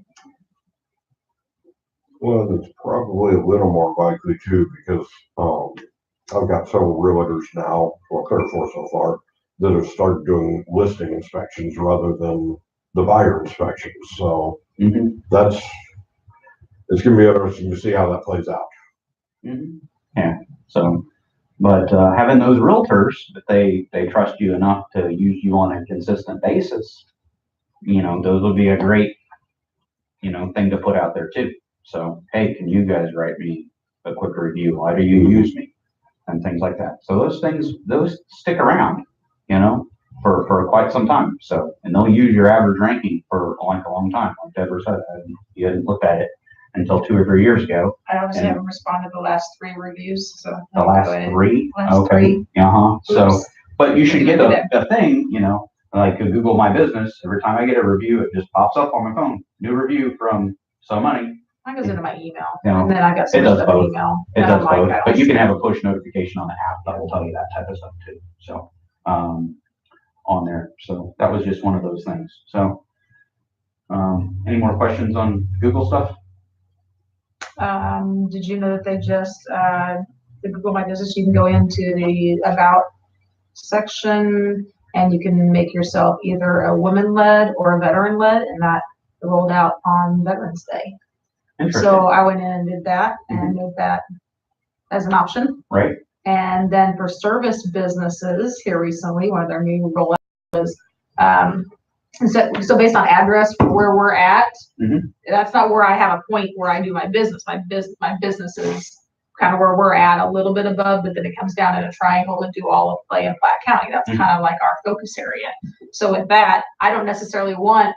[SPEAKER 2] Well, it's probably a little more likely too, because I've got several realtors now, well, 3 or 4 so far, that have started doing listing inspections rather than the buyer inspections. So it's going to be interesting to see how that plays out.
[SPEAKER 1] Yeah. So, but having those realtors that they trust you enough to use you on a consistent basis, those would be a great, thing to put out there too. So, hey, can you guys write me a quick review. Why do you use me? And things like that. So those things, those stick around, for quite some time. So, and they'll use your average ranking for like a long time. Like Deborah said, you hadn't looked at it until 2 or 3 years ago.
[SPEAKER 3] I obviously haven't responded to the last 3 reviews, so.
[SPEAKER 1] The last 3? Okay.
[SPEAKER 3] 3.
[SPEAKER 1] So, but you should get a thing, like a Google My Business. Every time I get a review, it just pops up on my phone. New review from so money.
[SPEAKER 3] Mine goes into my email,
[SPEAKER 1] Yeah.
[SPEAKER 3] and then I got
[SPEAKER 1] It does both.
[SPEAKER 3] email.
[SPEAKER 1] It does both, but you can have a push notification on the app that will tell you that type of stuff too. So, on there. So that was just one of those things. So, any more questions on Google stuff?
[SPEAKER 3] Did you know that they just, the Google My Business, you can go into the About section and you can make yourself either a woman-led or a veteran-led, and that rolled out on Veterans Day. So I went in and did that and made that as an option.
[SPEAKER 1] Right.
[SPEAKER 3] And then for service businesses here recently, one of their new rollouts was, so based on address for where we're at, that's not where I have a point where I do my business. My business is kind of where we're at, a little bit above, but then it comes down in a triangle and do all of Clay and Platte County. That's kind of like our focus area. So with that, I don't necessarily want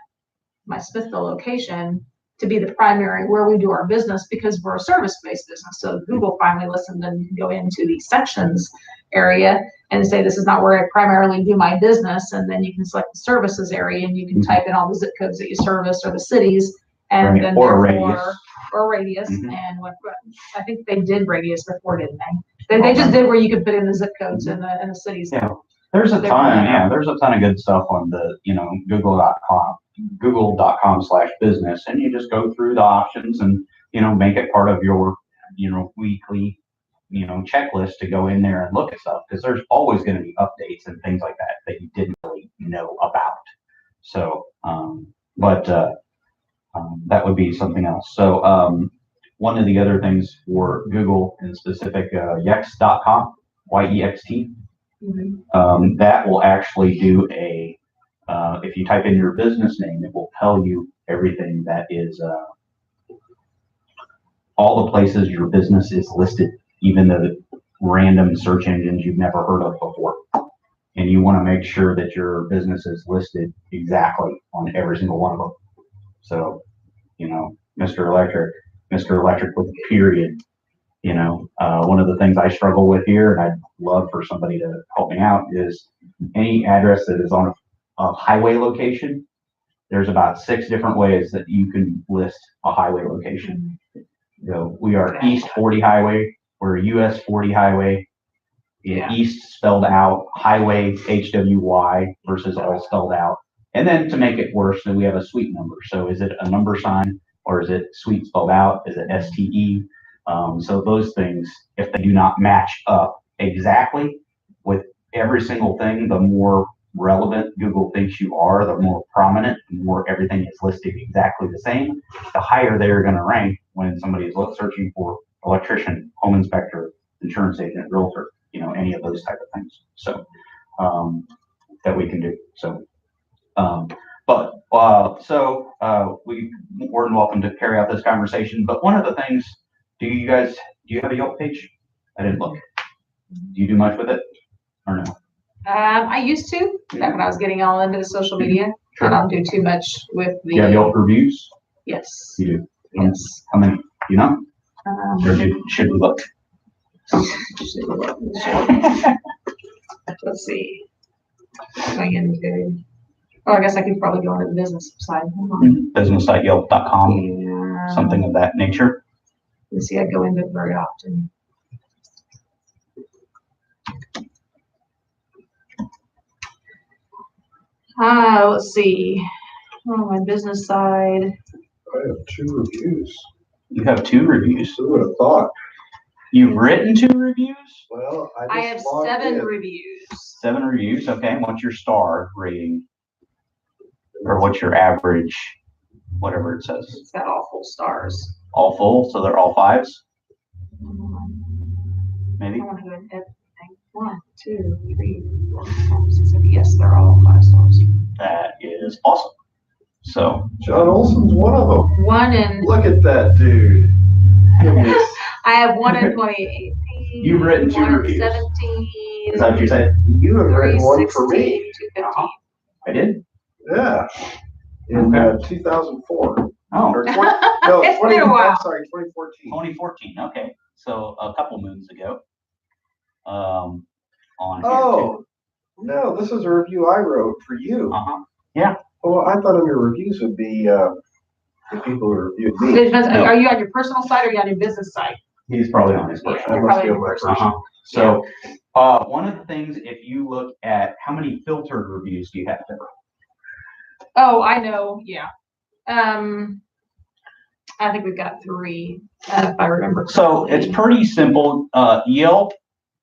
[SPEAKER 3] my Smithville location to be the primary where we do our business, because we're a service-based business. So Google finally listened and can go into the sections area and say, this is not where I primarily do my business. And then you can select the services area and you can type in all the zip codes that you service or the cities, and then
[SPEAKER 1] or radius.
[SPEAKER 3] And what I think they did radius before, didn't they? They just did where you could put in the zip codes and the cities.
[SPEAKER 1] Yeah. There's a ton, there's a ton of good stuff on the, google.com/business, and you just go through the options and, make it part of your, weekly, checklist to go in there and look at stuff, because there's always going to be updates and things like that you didn't really know about. So, that would be something else. So, one of the other things for Google in specific, yext.com, YEXT, that will actually do if you type in your business name, it will tell you everything that is, all the places your business is listed, even the random search engines you've never heard of before. And you want to make sure that your business is listed exactly on every single one of them. So, Mr. Electric with a period. One of the things I struggle with here, and I'd love for somebody to help me out, is any address that is on a highway location. There's about 6 different ways that you can list a highway location. We are East 40 Highway, we're US 40 Highway, East spelled out, Highway HWY versus all spelled out. And then to make it worse, then we have a suite number. So is it a number sign, or is it suite spelled out? Is it STE? So those things, if they do not match up exactly with every single thing, the more relevant Google thinks you are, the more prominent, the more everything is listed exactly the same, the higher they're going to rank when somebody is searching for electrician, home inspector, insurance agent, realtor, any of those type of things. So that we can do. So, we more than welcome to carry out this conversation. But one of the things, do you have a Yelp page? I didn't look. Do you do much with it or no?
[SPEAKER 3] I used to, back when I was getting all into the social media.
[SPEAKER 1] Sure.
[SPEAKER 3] I don't do too much with the.
[SPEAKER 1] Do you have Yelp reviews?
[SPEAKER 3] Yes.
[SPEAKER 1] You do?
[SPEAKER 3] Yes.
[SPEAKER 1] How many? Do you know? Or should we look?
[SPEAKER 3] Let's see. Going into. Oh, I guess I could probably go into the business side.
[SPEAKER 1] Business.yelp.com, something of that nature.
[SPEAKER 3] Let's see, I go into it very often. Let's see. On my business side.
[SPEAKER 2] I have 2 reviews.
[SPEAKER 1] You have 2 reviews.
[SPEAKER 2] Who would have thought?
[SPEAKER 1] You've written 2 reviews?
[SPEAKER 2] Well,
[SPEAKER 3] I have 7 reviews.
[SPEAKER 1] 7 reviews, okay. What's your star rating? Or what's your average, whatever it says?
[SPEAKER 3] It's got all full stars.
[SPEAKER 1] All full, so they're all 5s? Maybe?
[SPEAKER 3] I want to go ahead and 1, 2, 3, 4, 5, 6, 7. Yes, they're all 5 stars.
[SPEAKER 1] That is awesome. So
[SPEAKER 2] John Olson's one of them.
[SPEAKER 3] One in.
[SPEAKER 2] Look at that dude.
[SPEAKER 3] I I have one in 2018.
[SPEAKER 1] You've written 2
[SPEAKER 3] one in
[SPEAKER 1] reviews.
[SPEAKER 3] 17.
[SPEAKER 1] Is that what you said?
[SPEAKER 2] You have written one for me.
[SPEAKER 3] 215.
[SPEAKER 1] I did?
[SPEAKER 2] Yeah. In
[SPEAKER 1] Okay.
[SPEAKER 2] 2004.
[SPEAKER 1] Oh,
[SPEAKER 2] Or 20, no,
[SPEAKER 3] It's
[SPEAKER 2] 20,
[SPEAKER 3] been a while.
[SPEAKER 2] I'm sorry, 2014.
[SPEAKER 1] 2014. Okay. So a couple moons ago. On here
[SPEAKER 2] Oh, no, this is a review I wrote for you.
[SPEAKER 1] too. Uh-huh. Yeah.
[SPEAKER 2] Well, I thought your reviews would be the people who reviewed me.
[SPEAKER 3] It depends.
[SPEAKER 1] No.
[SPEAKER 3] Are you on your personal site or are you on your business site?
[SPEAKER 1] He's probably on his
[SPEAKER 3] Yeah,
[SPEAKER 1] personal.
[SPEAKER 2] I
[SPEAKER 3] you're
[SPEAKER 2] must
[SPEAKER 3] probably
[SPEAKER 2] be
[SPEAKER 3] on
[SPEAKER 2] on
[SPEAKER 3] your
[SPEAKER 2] my
[SPEAKER 3] personal.
[SPEAKER 2] personal.
[SPEAKER 1] So, one of the things, if you look at how many filtered reviews do you have there?
[SPEAKER 3] Oh, I know. Yeah. I think we've got 3, if I remember
[SPEAKER 1] So
[SPEAKER 3] correctly.
[SPEAKER 1] it's pretty simple. Yelp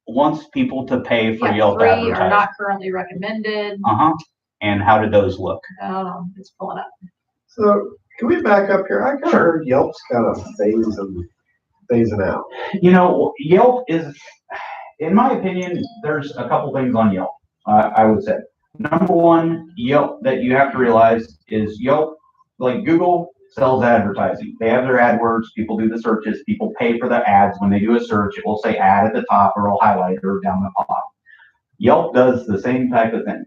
[SPEAKER 1] wants people to pay for
[SPEAKER 3] Yeah,
[SPEAKER 1] Yelp
[SPEAKER 3] 3
[SPEAKER 1] advertising.
[SPEAKER 3] are not currently recommended.
[SPEAKER 1] And how did those look?
[SPEAKER 3] It's pulling up.
[SPEAKER 2] So can we back up here? I kind of
[SPEAKER 1] Sure.
[SPEAKER 2] heard Yelp's kind of phasing out.
[SPEAKER 1] You know, Yelp is, in my opinion, there's a couple things on Yelp. I would say, number one, Yelp that you have to realize is Yelp, like Google, sells advertising. They have their AdWords. People do the searches. People pay for the ads. When they do a search, it will say ad at the top, or it'll highlight or down the bottom. Yelp does the same type of thing.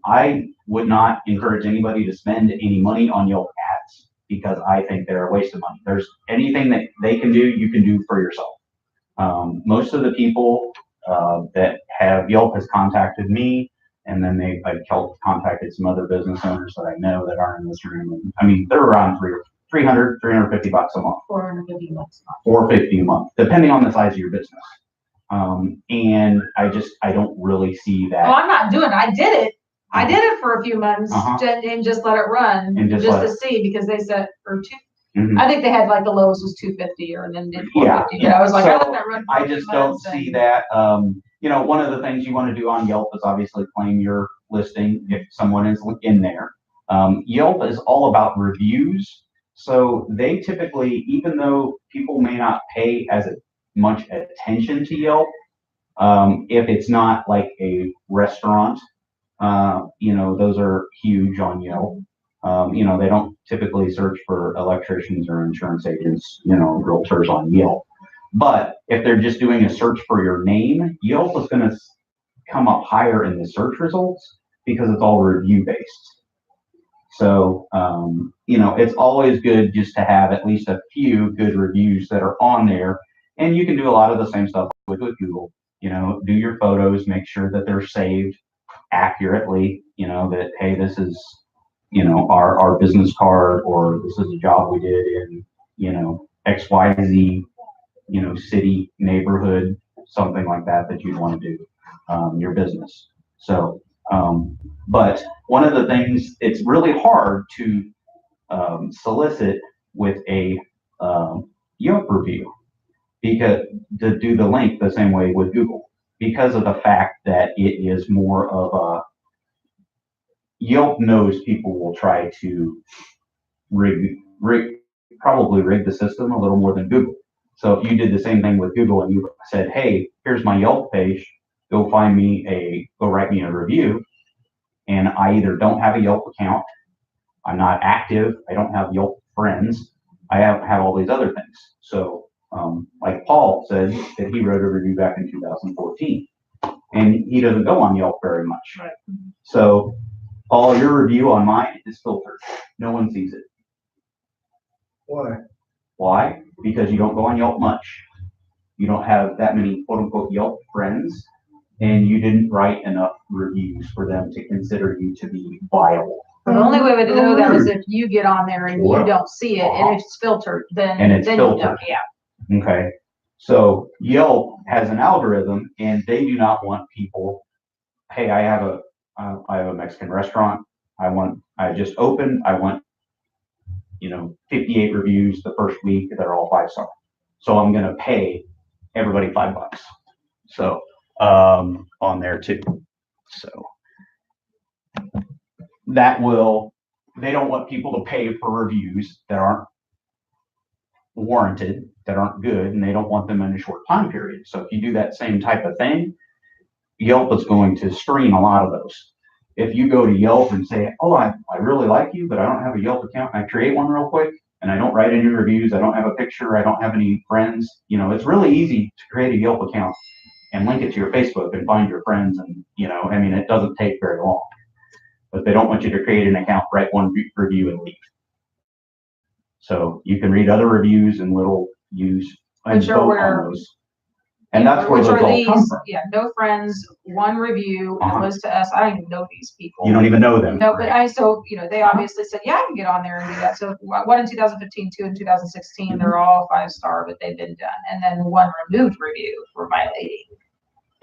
[SPEAKER 1] I would not encourage anybody to spend any money on Yelp ads because I think they're a waste of money. There's anything that they can do, you can do for yourself. Most of the people that have Yelp has contacted me, and then I've contacted some other business owners that I know that aren't in this room. And, I mean, they're around $350 a month.
[SPEAKER 3] 450 bucks a
[SPEAKER 1] $450 a month, depending on the size of your business. And I don't really see that.
[SPEAKER 3] Oh, I'm not doing it. I did it. I did it for a few months and just let it run
[SPEAKER 1] And just
[SPEAKER 3] to see, because they said for 2.
[SPEAKER 1] Mhm.
[SPEAKER 3] I think they had like the lowest was 250 and then did 450.
[SPEAKER 1] Yeah.
[SPEAKER 3] But I was like,
[SPEAKER 1] So,
[SPEAKER 3] I let that run. For
[SPEAKER 1] I
[SPEAKER 3] a few
[SPEAKER 1] just don't
[SPEAKER 3] months
[SPEAKER 1] see
[SPEAKER 3] and-
[SPEAKER 1] that. You know, one of the things you want to do on Yelp is obviously claim your listing if someone is in there. Yelp is all about reviews. So they typically, even though people may not pay as much attention to Yelp, if it's not like a restaurant, you know, those are huge on Yelp. You know, they don't typically search for electricians or insurance agents, you know, realtors on Yelp. But if they're just doing a search for your name, Yelp is going to come up higher in the search results because it's all review based. So, you know, it's always good just to have at least a few good reviews that are on there. And you can do a lot of the same stuff with Google. You know, do your photos, make sure that they're saved accurately, you know, that, hey, this is, you know, our business card, or this is a job we did in, you know, XYZ, you know, city, neighborhood, something like that you'd want to do, your business. So, but one of the things, it's really hard to solicit with a Yelp review, because to do the link the same way with Google, because of the fact that it is more of a, Yelp knows people will try to probably rig the system a little more than Google. So if you did the same thing with Google and you said, hey, here's my Yelp page, go write me a review, and I either don't have a Yelp account, I'm not active, I don't have Yelp friends, I have all these other things. So like Paul said that he wrote a review back in 2014, and he doesn't go on Yelp very much.
[SPEAKER 3] Right.
[SPEAKER 1] So Paul, your review on mine is filtered. No one sees it.
[SPEAKER 2] Why?
[SPEAKER 1] Why? Because you don't go on Yelp much. You don't have that many quote unquote Yelp friends, and you didn't write enough reviews for them to consider you to be viable.
[SPEAKER 3] The only way to know that is if you get on there and you don't see it, and if it's filtered, then
[SPEAKER 1] filtered.
[SPEAKER 3] You know, yeah.
[SPEAKER 1] Okay. So Yelp has an algorithm, and they do not want people, hey, I have a Mexican restaurant. I just opened. I want, you know, 58 reviews the first week. They're all 5-star. So I'm going to pay everybody $5. So, on there too. So they don't want people to pay for reviews that aren't warranted, that aren't good, and they don't want them in a short time period. So if you do that same type of thing, Yelp is going to screen a lot of those. If you go to Yelp and say, oh, I really like you, but I don't have a Yelp account, and I create one real quick, and I don't write any reviews, I don't have a picture, I don't have any friends, it's really easy to create a Yelp account and link it to your Facebook and find your friends. And, I mean, it doesn't take very long, but they don't want you to create an account, write one review and leave. So you can read other reviews and little views and vote on those. And that's where those all come from.
[SPEAKER 3] Yeah, no friends, one review, and it was to us. I don't even know these people.
[SPEAKER 1] You don't even know them.
[SPEAKER 3] No, but they obviously said, yeah, I can get on there and do that. So one in 2015, two in 2016, they're all 5-star, but they've been done. And then one removed review for violating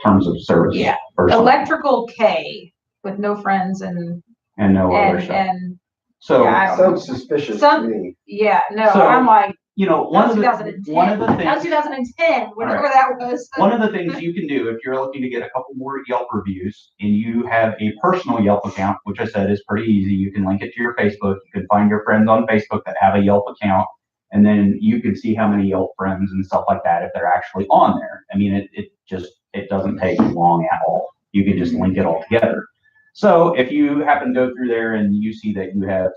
[SPEAKER 1] Terms of service.
[SPEAKER 3] Yeah. Electrical K with no friends and
[SPEAKER 1] no other stuff.
[SPEAKER 3] And
[SPEAKER 1] so
[SPEAKER 2] sounds suspicious to me.
[SPEAKER 3] Yeah, no, so, I'm like,
[SPEAKER 1] one of the things.
[SPEAKER 3] That was 2010, whatever that was.
[SPEAKER 1] One of the things you can do if you're looking to get a couple more Yelp reviews and you have a personal Yelp account, which I said is pretty easy. You can link it to your Facebook. You can find your friends on Facebook that have a Yelp account, and then you can see how many Yelp friends and stuff like that if they're actually on there. I mean, it doesn't take long at all. You can just link it all together. So if you happen to go through there and you see that you have,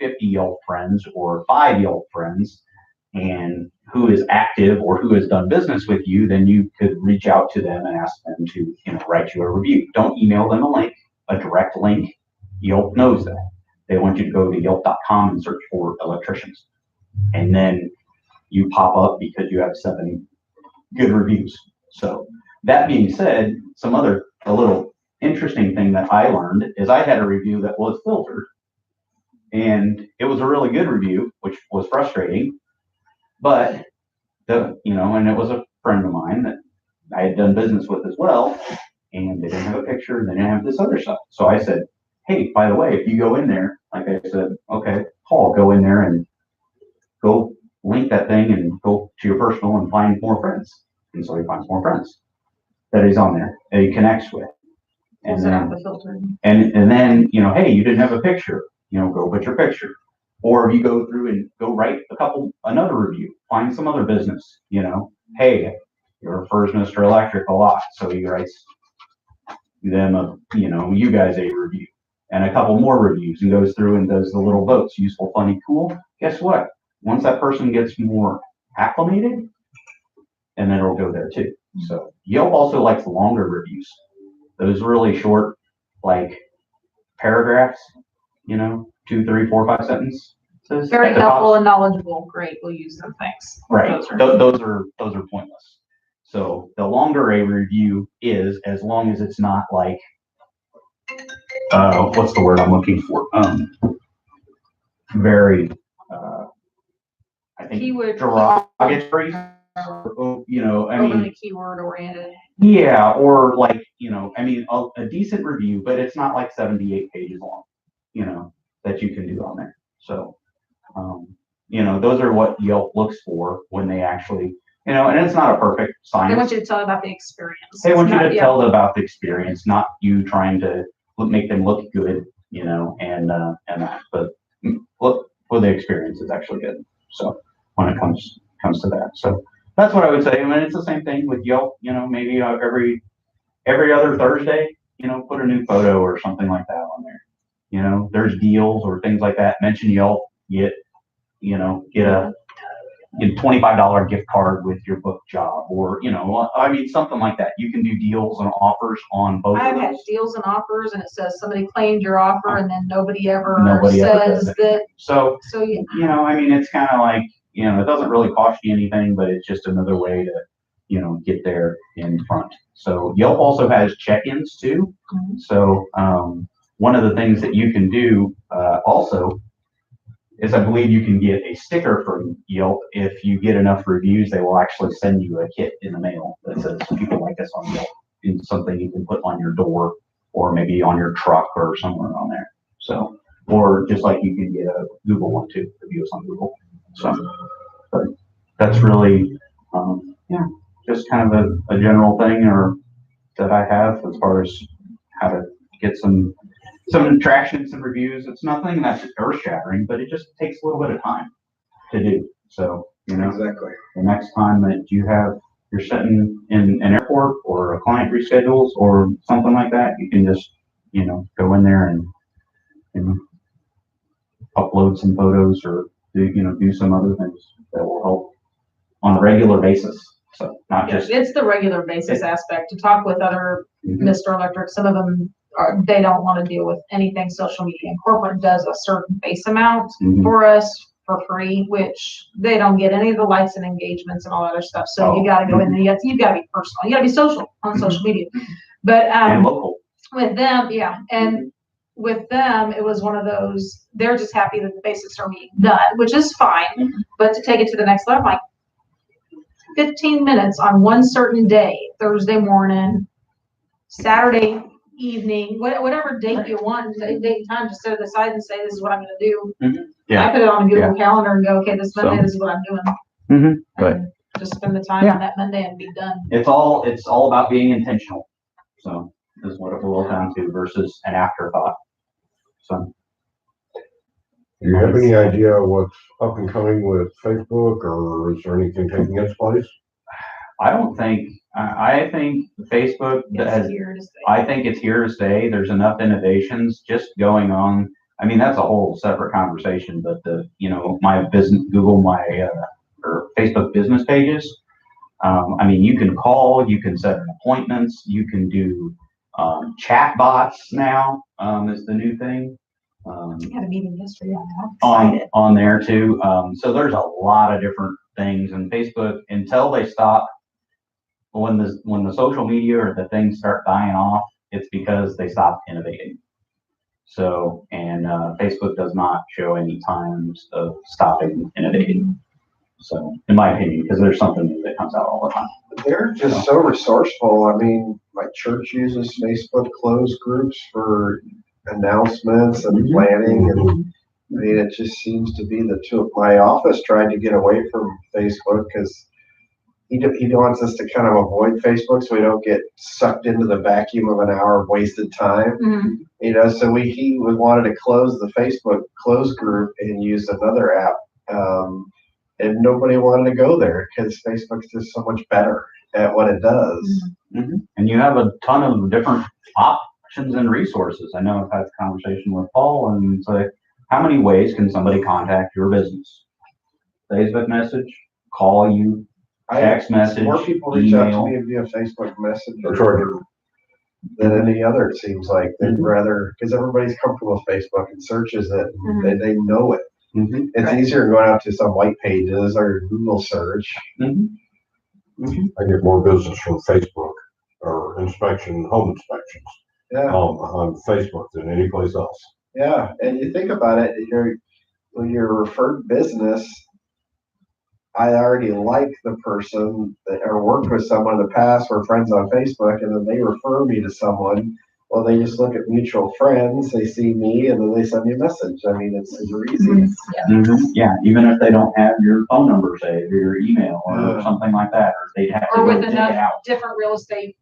[SPEAKER 1] 50 Yelp friends or 5 Yelp friends, and who is active or who has done business with you, then you could reach out to them and ask them to, write you a review. Don't email them a link, a direct link. Yelp knows that. They want you to go to yelp.com and search for electricians. And then you pop up because you have 7 good reviews. So that being said, a little interesting thing that I learned is I had a review that was filtered, and it was a really good review, which was frustrating, but and it was a friend of mine that I had done business with as well, and they didn't have a picture and they didn't have this other stuff. So I said, hey, by the way, if you go in there, like I said, okay, Paul, go in there and go link that thing and go to your personal and find more friends. And so he finds more friends that he's on there, that he connects with. And then, and then, hey, you didn't have a picture, go put your picture. Or if you go through and go write another review, find some other business, hey, he refers Mr. Electric a lot. So he writes them, you guys a review and a couple more reviews and goes through and does the little votes, useful, funny, cool. Guess what? Once that person gets more acclimated, and then it'll go there too. So Yelp also likes longer reviews. Those really short, like paragraphs, 2, 3, 4, 5 sentences.
[SPEAKER 3] Very helpful and knowledgeable. Great, we'll use them. Thanks.
[SPEAKER 1] Right. Those are pointless. So the longer a review is, as long as it's not like, what's the word I'm looking for? Very, I think
[SPEAKER 3] keyword
[SPEAKER 1] derogatory.
[SPEAKER 3] Overly keyword oriented.
[SPEAKER 1] Yeah, or like, a decent review, but it's not like 78 pages long, that you can do on there. So, those are what Yelp looks for when they actually, and it's not a perfect science.
[SPEAKER 3] They want you to tell about the experience.
[SPEAKER 1] They want you to tell them about the experience, not you trying to make them look good, and that. But look, for the experience is actually good. So when it comes to that, so that's what I would say. I mean, it's the same thing with Yelp. Maybe every other Thursday, put a new photo or something like that on there. There's deals or things like that. Mention Yelp, get a $25 gift card with your book job, or something like that. You can do deals and offers on both.
[SPEAKER 3] I've had deals and offers, and it says somebody claimed your offer, and then nobody ever
[SPEAKER 1] says
[SPEAKER 3] that.
[SPEAKER 1] So
[SPEAKER 3] yeah.
[SPEAKER 1] It's kind of like it doesn't really cost you anything, but it's just another way to get there in front. So Yelp also has check-ins too. Mm-hmm. So one of the things that you can do also is I believe you can get a sticker from Yelp. If you get enough reviews, they will actually send you a kit in the mail that says people like us on Yelp. It's something you can put on your door or maybe on your truck or somewhere on there. So, or just like you can get a Google one too, reviews on Google. So, but that's really, just kind of a general thing that I have as far as how to get some traction, some reviews. It's nothing that's earth shattering, but it just takes a little bit of time to do. So,
[SPEAKER 2] exactly.
[SPEAKER 1] The next time that you're sitting in an airport or a client reschedules or something like that, you can just, go in there and upload some photos or do some other things that will help on a regular basis. So not just.
[SPEAKER 3] It's the regular basis aspect to talk with other
[SPEAKER 1] Mhm.
[SPEAKER 3] Mr. Electric. Some of them they don't want to deal with anything social media, and corporate does a certain base amount
[SPEAKER 1] Mhm.
[SPEAKER 3] for us for free, which they don't get any of the likes and engagements and all that other stuff. So you got to go in there. You've got to be personal. You got to be social on social media. But
[SPEAKER 1] And local.
[SPEAKER 3] with them, yeah, and with them, it was one of those. They're just happy that the basics are being done, which is fine. But to take it to the next level, like 15 minutes on one certain day, Thursday morning, Saturday evening, whatever date you want, date and time, just set it aside and say, this is what I'm gonna do.
[SPEAKER 1] Yeah.
[SPEAKER 3] I put it on a Google Calendar and go, okay, this Monday, this is what I'm doing.
[SPEAKER 1] Good.
[SPEAKER 3] And just spend the time on that Monday and be done.
[SPEAKER 1] It's all about being intentional. So is what it will come to versus an afterthought. So.
[SPEAKER 2] Do you have any idea what's up and coming with Facebook, or is there anything taking its place?
[SPEAKER 1] I don't think. I think Facebook has. I think it's here to stay. There's enough innovations just going on. I mean, that's a whole separate conversation. But my business, or Facebook business pages. I mean, you can call, you can set appointments, you can do chat bots now. Is the new thing.
[SPEAKER 3] Had a meeting yesterday
[SPEAKER 1] on there too. So there's a lot of different things, and Facebook, until they stop, when the social media or the things start dying off, it's because they stop innovating. So, and Facebook does not show any times of stopping innovating. So, in my opinion, because there's something new that comes out all the time.
[SPEAKER 2] They're just so resourceful. I mean, my church uses Facebook closed groups for announcements and planning, and I mean, it just seems to be the two. My office tried to get away from Facebook because he wants us to kind of avoid Facebook so we don't get sucked into the vacuum of an hour of wasted time. So he wanted to close the Facebook closed group and use another app, and nobody wanted to go there because Facebook's just so much better at what it does.
[SPEAKER 1] And you have a ton of different options and resources. I know I've had a conversation with Paul, and it's like, how many ways can somebody contact your business? Facebook message, call you, text message,
[SPEAKER 2] more people reach out to
[SPEAKER 1] email.
[SPEAKER 2] me via Facebook Messenger than any other. It seems like they'd rather, because everybody's comfortable with Facebook and searches it, and they know it. It's easier going out to some white pages or Google search.
[SPEAKER 4] I get more business from Facebook or home inspections. On Facebook than any place else.
[SPEAKER 2] Yeah, and you think about it, when you're referred business, I already like the person or worked with someone in the past, we're friends on Facebook, and then they refer me to someone. Well, they just look at mutual friends, they see me, and then they send me a message. I mean, it's super easy.
[SPEAKER 1] Yeah, even if they don't have your phone number saved or your email or something like that, or they'd have to
[SPEAKER 3] or with
[SPEAKER 1] take it
[SPEAKER 3] enough
[SPEAKER 1] out.
[SPEAKER 3] different real estate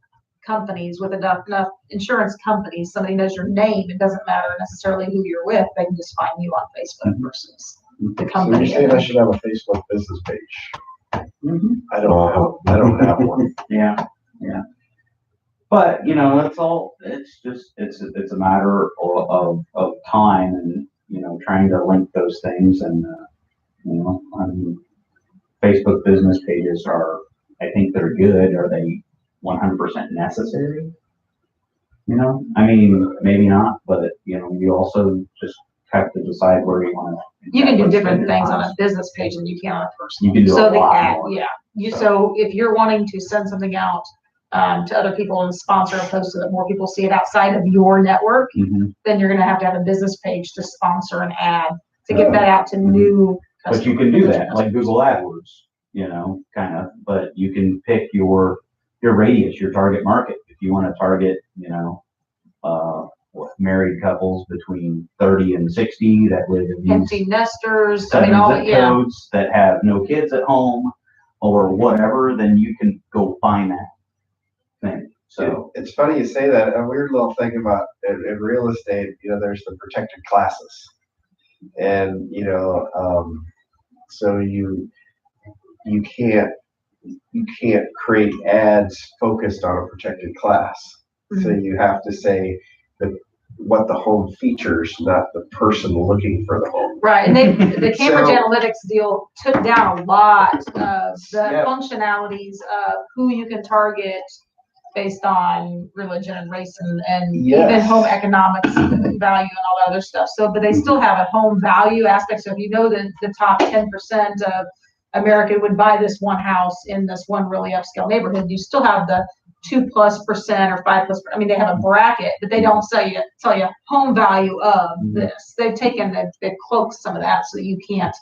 [SPEAKER 3] companies, with enough insurance companies, somebody knows your name. It doesn't matter necessarily who you're with. They can just find you on Facebook versus the company.
[SPEAKER 2] So you're saying I should have a Facebook business page? I don't have one.
[SPEAKER 1] Yeah. But that's all. It's a matter of time, and trying to link those things, and Facebook business pages are. I think they're good. Are they 100% necessary? I mean, maybe not, but you also just have to decide where you want to.
[SPEAKER 3] You can do different things on a business page than you can on a personal.
[SPEAKER 1] You can do a lot more.
[SPEAKER 3] Yeah. So if you're wanting to send something out to other people and sponsor a post so that more people see it outside of your network, then you're going to have a business page to sponsor an ad to get that out to new customers.
[SPEAKER 1] But you can do that like Google AdWords, kind of. But you can pick your radius, your target market. If you want to target, married couples between 30 and 60 that live in
[SPEAKER 3] empty nesters,
[SPEAKER 1] all zip codes that have no kids at home or whatever, then you can go find that thing. So
[SPEAKER 2] it's funny you say that. A weird little thing about in real estate, there's the protected classes, and so you can't create ads focused on a protected class. So you have to say that what the home features, not the person looking for the home.
[SPEAKER 3] Right, and the Cambridge
[SPEAKER 2] So-
[SPEAKER 3] Analytics deal took down a lot of the
[SPEAKER 1] Yeah.
[SPEAKER 3] functionalities of who you can target based on religion and race and
[SPEAKER 2] Yes.
[SPEAKER 3] even home economics value and all that other stuff. So, but they still have a home value aspect. So if you know that the top 10% of America would buy this one house in this one really upscale neighborhood, you still have the 2+% or 5+. I mean, they have a bracket, but they don't tell you home value of this. They've taken, they've cloaked some of that so that you can't,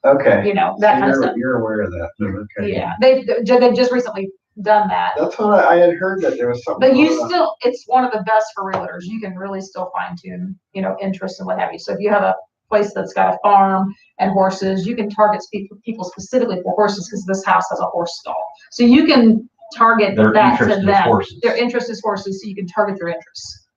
[SPEAKER 2] Okay.
[SPEAKER 3] you know, that
[SPEAKER 2] So
[SPEAKER 3] kind of stuff.
[SPEAKER 2] You're aware of that, then, okay.
[SPEAKER 3] Yeah, they've just recently done that.
[SPEAKER 2] That's what I had heard, that there was something.
[SPEAKER 3] But you
[SPEAKER 2] going on.
[SPEAKER 3] still, it's one of the best for realtors. You can really still fine tune, you know, interest and what have you. So if you have a place that's got a farm and horses, you can target people specifically for horses because this house has a horse stall. So you can target
[SPEAKER 1] Their
[SPEAKER 3] that to
[SPEAKER 1] interest is
[SPEAKER 3] them.
[SPEAKER 1] horses.
[SPEAKER 3] Their interest is horses, so you can target their interests.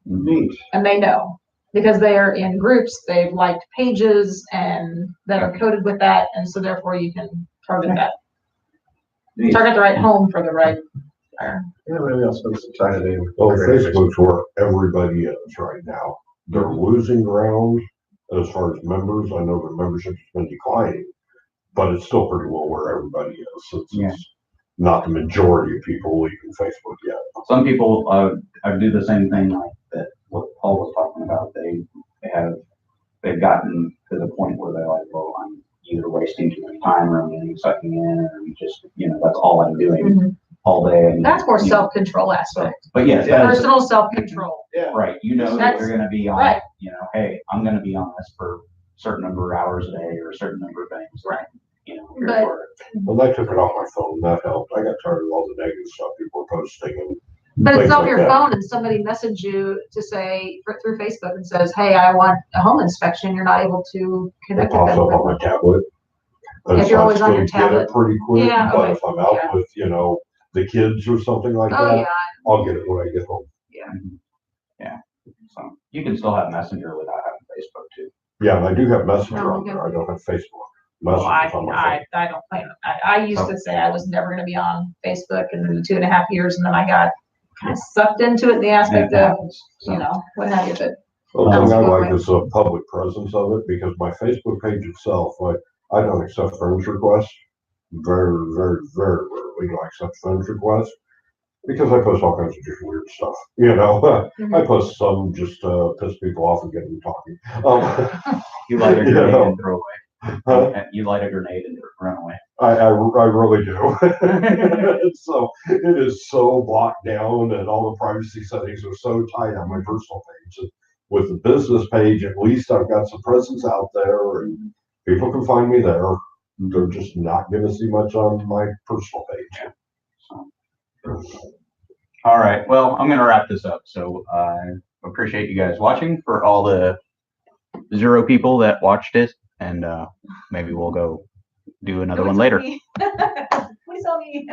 [SPEAKER 2] Neat.
[SPEAKER 3] And they know because they are in groups, they've liked pages and that are coded with that. And so therefore you can target that.
[SPEAKER 2] Neat.
[SPEAKER 3] Target the right home for the right buyer.
[SPEAKER 2] Yeah, maybe I'll spend some time today.
[SPEAKER 4] Well, Facebook's where everybody is right now. They're losing ground as far as members. I know the membership has been declining, but it's still pretty well where everybody is. It's not the majority of people leaving Facebook yet.
[SPEAKER 1] Some people do the same thing like that. What Paul was talking about. They've gotten to the point where they're like, well, I'm either wasting too much time or I'm getting sucking in, or I'm just, you know, that's all I'm doing all day. And,
[SPEAKER 3] That's more
[SPEAKER 1] you know,
[SPEAKER 3] self-control aspect.
[SPEAKER 1] But yes,
[SPEAKER 2] Yeah.
[SPEAKER 3] Personal self-control.
[SPEAKER 2] Yeah.
[SPEAKER 1] right. You know that
[SPEAKER 3] That's-
[SPEAKER 1] you're going to be on.
[SPEAKER 3] right.
[SPEAKER 1] You know, hey, I'm going to be on this for a certain number of hours a day or a certain number of things.
[SPEAKER 3] Right.
[SPEAKER 1] You know,
[SPEAKER 3] But-
[SPEAKER 1] for it.
[SPEAKER 4] Well, I took it off my phone. That helped. I got tired of all the negative stuff people were posting. And
[SPEAKER 3] But it's
[SPEAKER 4] things
[SPEAKER 3] off
[SPEAKER 4] like
[SPEAKER 3] your
[SPEAKER 4] that.
[SPEAKER 3] phone and somebody messaged you to say through Facebook and says, hey, I want a home inspection. You're not able to
[SPEAKER 4] It
[SPEAKER 3] connect with
[SPEAKER 4] pops up
[SPEAKER 3] them.
[SPEAKER 4] on my tablet.
[SPEAKER 3] If you're always on your
[SPEAKER 4] I still get it
[SPEAKER 3] tablet.
[SPEAKER 4] pretty quick,
[SPEAKER 3] Yeah,
[SPEAKER 4] but
[SPEAKER 3] okay.
[SPEAKER 4] if I'm out
[SPEAKER 3] Yeah.
[SPEAKER 4] with, you know, the kids or something like
[SPEAKER 3] Oh,
[SPEAKER 4] that,
[SPEAKER 3] yeah.
[SPEAKER 4] I'll get it when I get home.
[SPEAKER 1] Yeah. So you can still have Messenger without having Facebook too.
[SPEAKER 4] Yeah, and I do have Messenger
[SPEAKER 3] Oh,
[SPEAKER 4] on there. I don't have Facebook.
[SPEAKER 3] Well,
[SPEAKER 4] Messenger's on my phone.
[SPEAKER 3] I don't plan. I used to say I was never going to be on Facebook, and then 2.5 years, and then I got kind of sucked into it in the aspect
[SPEAKER 1] It
[SPEAKER 3] of,
[SPEAKER 1] happens. So,
[SPEAKER 3] you know, what have you. But
[SPEAKER 4] The
[SPEAKER 3] That
[SPEAKER 4] thing
[SPEAKER 3] was
[SPEAKER 4] I
[SPEAKER 3] a good
[SPEAKER 4] like
[SPEAKER 3] way.
[SPEAKER 4] is the public presence of it, because my Facebook page itself, I don't accept friends requests. Very, very, very rarely do I accept friends requests, because I post all kinds of different weird stuff. You know, I post some just to piss people off and get them talking.
[SPEAKER 1] you light a
[SPEAKER 4] You
[SPEAKER 1] grenade
[SPEAKER 4] know.
[SPEAKER 1] and throw away. You light a grenade and run away.
[SPEAKER 4] I really do. So it is so locked down, and all the privacy settings are so tight on my personal page. And with the business page, at least I've got some presence out there, and people can find me there. They're just not going to see much on my personal page.
[SPEAKER 1] All right. Well, I'm going to wrap this up. So I appreciate you guys watching. For all the 0 people that watched it, and maybe we'll go do another one later.
[SPEAKER 3] Please tell me.